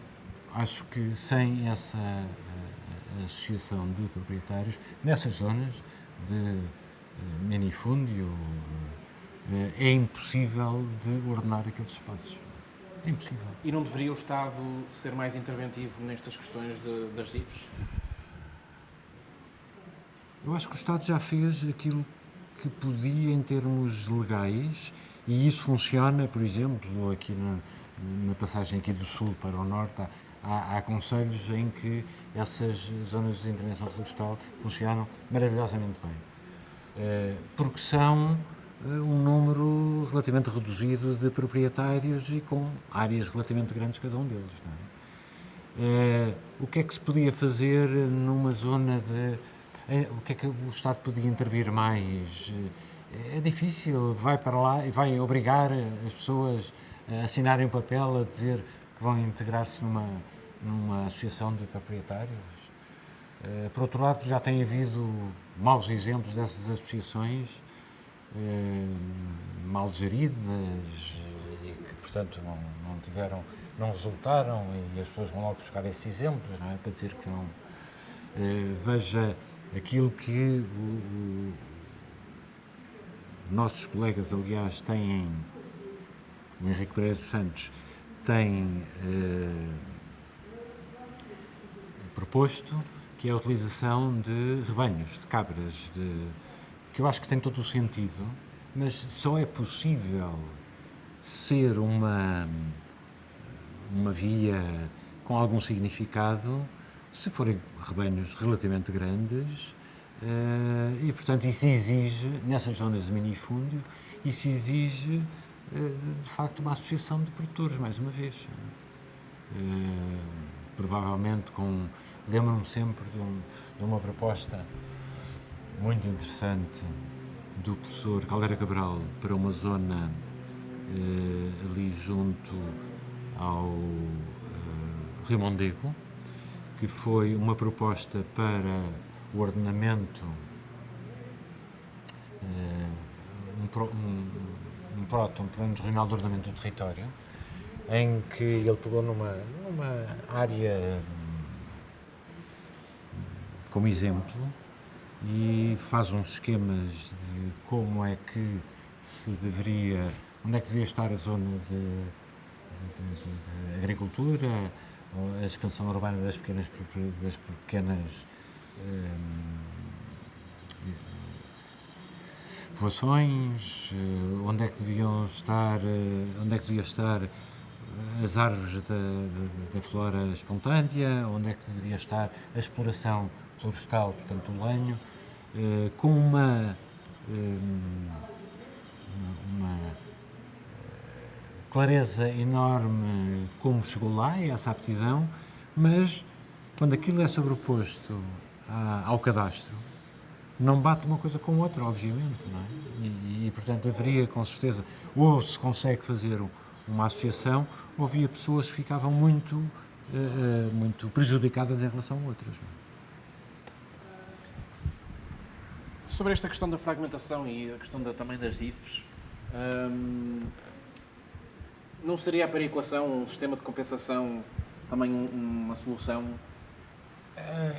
acho que sem essa associação de proprietários, nessas zonas de minifúndio, é impossível de ordenar aqueles espaços. É impossível. E não deveria o Estado ser mais interventivo nestas questões das ZIFs? Eu acho que o Estado já fez aquilo que podia em termos legais e isso funciona, por exemplo, aqui na passagem aqui do sul para o norte, há concelhos em que essas zonas de intervenção florestal funcionam maravilhosamente bem. Porque são um número relativamente reduzido de proprietários e com áreas relativamente grandes cada um deles. Não é? O que é que se podia fazer numa zona de... O que é que o Estado podia intervir mais? É difícil, vai para lá e vai obrigar as pessoas a assinarem um papel a dizer que vão integrar-se numa associação de proprietários. Por outro lado, já tem havido maus exemplos dessas associações, mal geridas e que, portanto, não resultaram e as pessoas vão logo buscar esses exemplos, não é? Para dizer que não... Veja aquilo que nossos colegas, aliás, têm, o Henrique Pereira dos Santos, tem proposto, que é a utilização de rebanhos, de cabras, que eu acho que tem todo o sentido, mas só é possível ser uma via com algum significado se forem rebanhos relativamente grandes, E, portanto, isso exige, nessas zonas de minifúndio, isso exige, de facto, uma associação de produtores, mais uma vez. Provavelmente lembro-me sempre de uma proposta muito interessante do professor Caldeira Cabral para uma zona ali junto ao Rio Mondego, que foi uma proposta para o ordenamento, um plano regional de ordenamento do território, em que ele pegou numa área como exemplo e faz uns esquemas de como é que onde é que devia estar a zona de agricultura, a expansão urbana das pequenas povoações, onde é que devia estar as árvores da flora espontânea, onde é que deveria estar a exploração florestal, portanto o lenho, com uma clareza enorme como chegou lá, essa aptidão, mas quando aquilo é sobreposto ao cadastro, não bate uma coisa com outra, obviamente, não é? E portanto, haveria, com certeza, ou se consegue fazer uma associação, ou havia pessoas que ficavam muito prejudicadas em relação a outras. Não é? Sobre esta questão da fragmentação e a questão também das IFES, não seria a perequação, um sistema de compensação, também uma solução?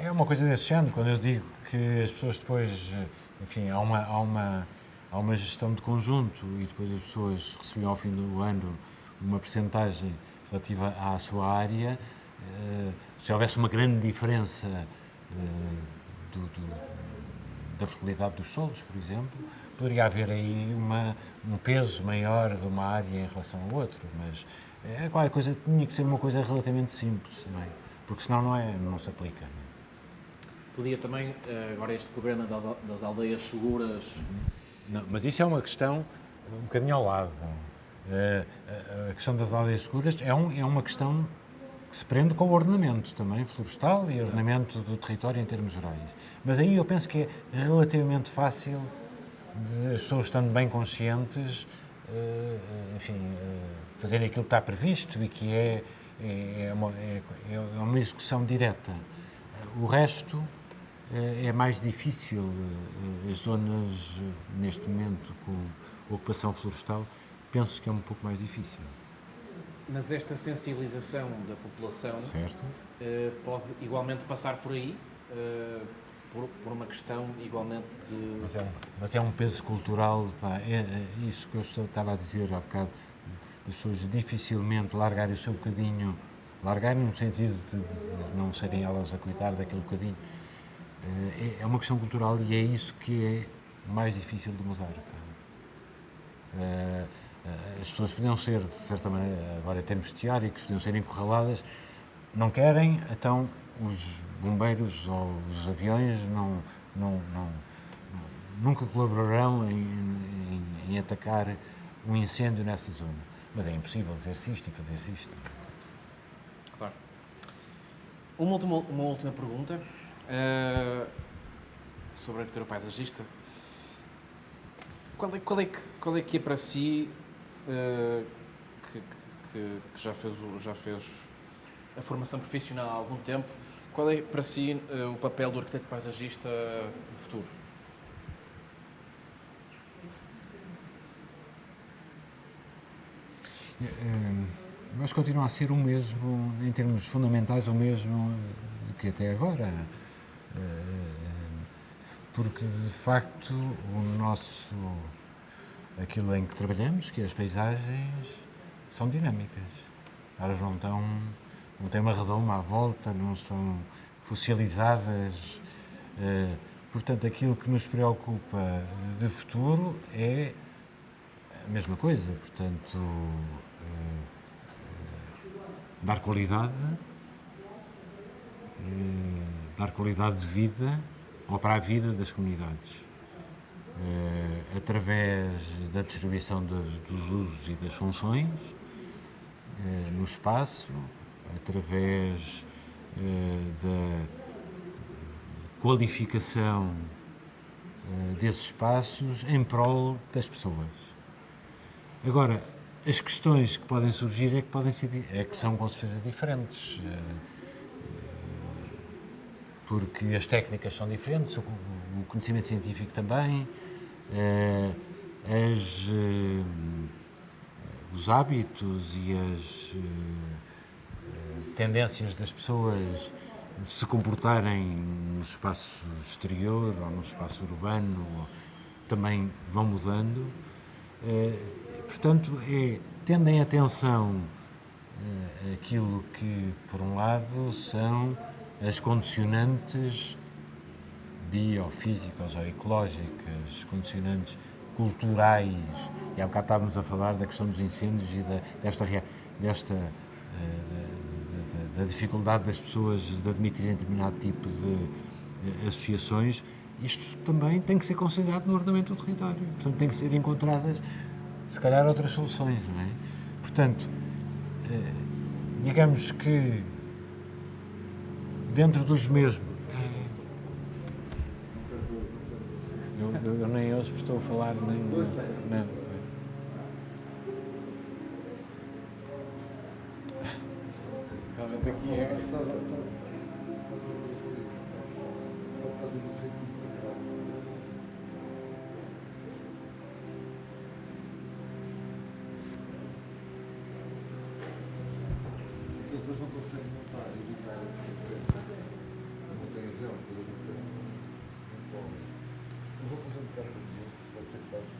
É uma coisa desse género, quando eu digo que as pessoas depois, enfim, há uma gestão de conjunto e depois as pessoas recebiam ao fim do ano uma percentagem relativa à sua área, se houvesse uma grande diferença da fertilidade dos solos, por exemplo, poderia haver aí um peso maior de uma área em relação ao outro, mas qualquer coisa tinha que ser uma coisa relativamente simples, não é? Porque senão não se aplica. Não é? Podia também, agora este programa das aldeias seguras... Não, mas isso é uma questão um bocadinho ao lado. A questão das aldeias seguras é uma questão que se prende com o ordenamento também florestal e ordenamento do território em termos gerais. Mas aí eu penso que é relativamente fácil, as pessoas estando bem conscientes, fazerem aquilo que está previsto e que é uma execução direta. O resto é mais difícil. As zonas, neste momento, com ocupação florestal, penso que é um pouco mais difícil. Mas esta sensibilização da população Certo. Pode igualmente passar por aí, por uma questão igualmente de... Mas é um peso cultural, pá, isso que eu estava a dizer há bocado, as pessoas dificilmente largarem o seu bocadinho, largarem no sentido de não serem elas a cuidar daquele bocadinho, é uma questão cultural e é isso que é mais difícil de mudar. As pessoas podiam ser, de certa maneira, agora em termos teóricos, podiam ser encurraladas, não querem, então os bombeiros ou os aviões nunca colaborarão em atacar um incêndio nessa zona. Mas é impossível dizer-se isto e fazer-se isto. Claro. Uma última pergunta sobre a arquitetura paisagista. Qual é que é para si, que já fez a formação profissional há algum tempo, qual é para si o papel do arquiteto paisagista no futuro? Mas continua a ser o mesmo, em termos fundamentais, o mesmo que até agora. Porque, de facto, aquilo em que trabalhamos, que é as paisagens, são dinâmicas. Elas não têm uma redoma à volta, não são fossilizadas. Portanto, aquilo que nos preocupa de futuro é a mesma coisa. Portanto, dar qualidade de vida ou para a vida das comunidades, através da distribuição dos usos e das funções no espaço, através da qualificação desses espaços em prol das pessoas. Agora, as questões que podem surgir é que são com certeza diferentes, porque as técnicas são diferentes, o conhecimento científico também, os hábitos e as tendências das pessoas se comportarem no espaço exterior ou no espaço urbano também vão mudando. Portanto, tendem atenção aquilo que, por um lado, são as condicionantes biofísicas ou ecológicas, condicionantes culturais, e há bocado estávamos a falar da questão dos incêndios e da dificuldade das pessoas de admitirem determinado tipo de associações. Isto também tem que ser considerado no ordenamento do território, portanto tem que ser encontradas se calhar outras soluções, não é? Portanto, digamos que dentro dos mesmos. Eu nem ouço, estou a falar, nem. Não. Realmente aqui é. Depois não consegue montar e ligar a diferença. Não tem avião, depois não tem. Não pode. Eu vou fazer um bocado de dinheiro, pode ser que passe um.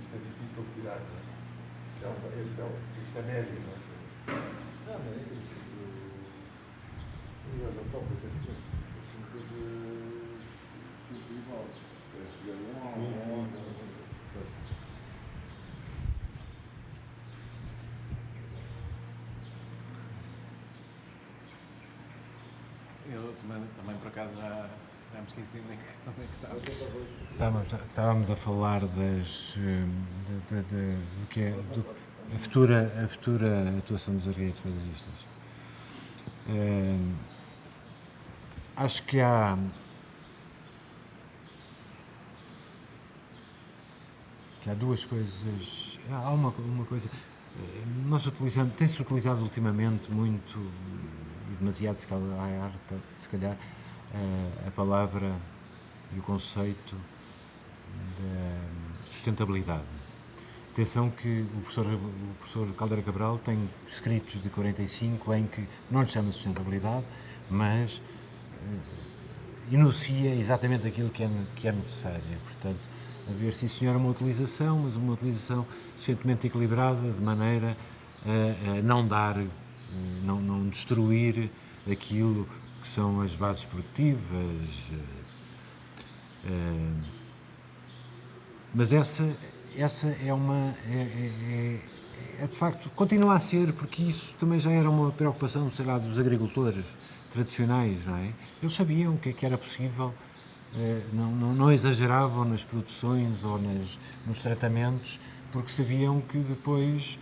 Isto é difícil de tirar, não é? Isto é médio, não é? Não, não é? Eu não toco, eu tenho uma coisa sempre igual. Parece que é Eu também por acaso já me esqueci onde é que estava. Estávamos a falar do que é a futura atuação dos arquitetos paisagistas. Acho que há duas coisas. Há uma coisa. Tem-se utilizado ultimamente muito, e demasiado se calhar, a palavra e o conceito da sustentabilidade. Atenção que o professor Caldeira Cabral tem escritos de 45 em que não lhe chama sustentabilidade, mas enuncia exatamente aquilo que é necessário. Portanto, haver, sim senhor, uma utilização, mas uma utilização suficientemente equilibrada, de maneira a não não destruir aquilo que são as bases produtivas. Mas essa é de facto, continua a ser, porque isso também já era uma preocupação, sei lá, dos agricultores tradicionais, não é? Eles sabiam o que é que era possível, não exageravam nas produções ou nos tratamentos, porque sabiam que depois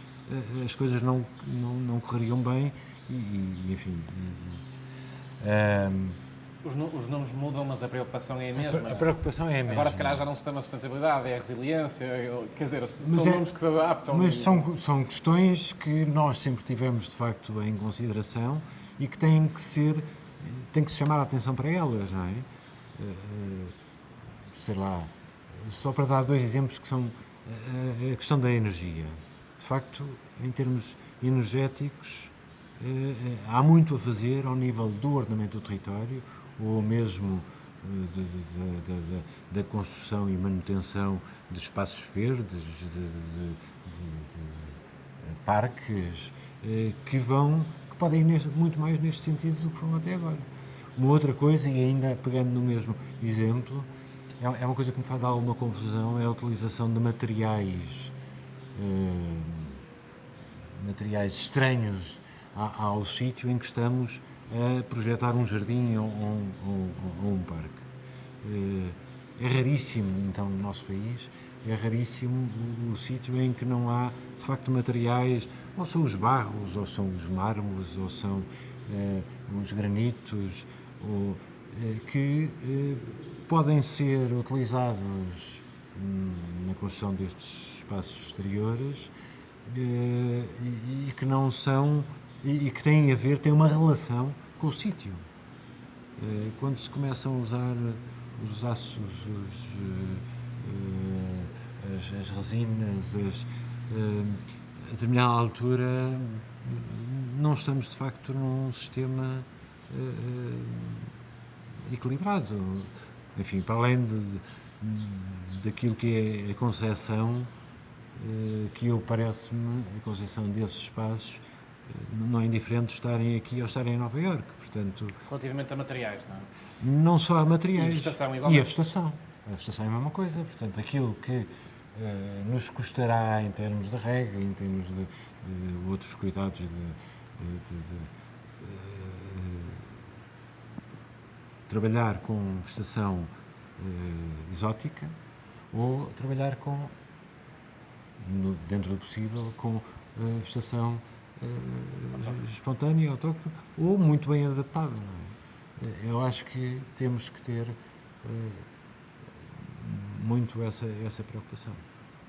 as coisas não correriam bem enfim. Os nomes mudam, mas a preocupação é a mesma. A preocupação é a mesma. Agora, se calhar, já não se chama sustentabilidade, é a resiliência, quer dizer, são nomes que se adaptam. Mas são questões que nós sempre tivemos, de facto, em consideração e que tem que se chamar a atenção para elas, não é? Sei lá, só para dar dois exemplos que são a questão da energia. De facto, em termos energéticos, há muito a fazer ao nível do ordenamento do território, ou mesmo da construção e manutenção de espaços verdes, de parques, que podem ir muito mais neste sentido do que foram até agora. Uma outra coisa, e ainda pegando no mesmo exemplo, é uma coisa que me faz alguma confusão, é a utilização de materiais estranhos ao sítio em que estamos a projetar um jardim ou um parque. É raríssimo, então, no nosso país, é raríssimo o sítio em que não há, de facto, materiais, ou são os barros, ou são os mármores, ou são os granitos, que podem ser utilizados na construção destes espaços exteriores e que não são, e que têm uma relação com o sítio. Quando se começam a usar os aços, as resinas, a determinada altura, não estamos de facto num sistema equilibrado. Enfim, para além daquilo que é a concepção, que eu parece-me, a concepção desses espaços, não é indiferente estarem aqui ou estarem em Nova Iorque. Portanto, Relativamente a materiais, não é? não só a materiais. E a vegetação, E igualmente. a vegetação. A vegetação é a mesma coisa. Portanto, aquilo que nos custará em termos de rega, em termos de outros cuidados trabalhar com vegetação exótica ou trabalhar com, dentro do possível, com vegetação espontânea, autóctone ou muito bem adaptada. Não é? Eu acho que temos que ter muito essa preocupação.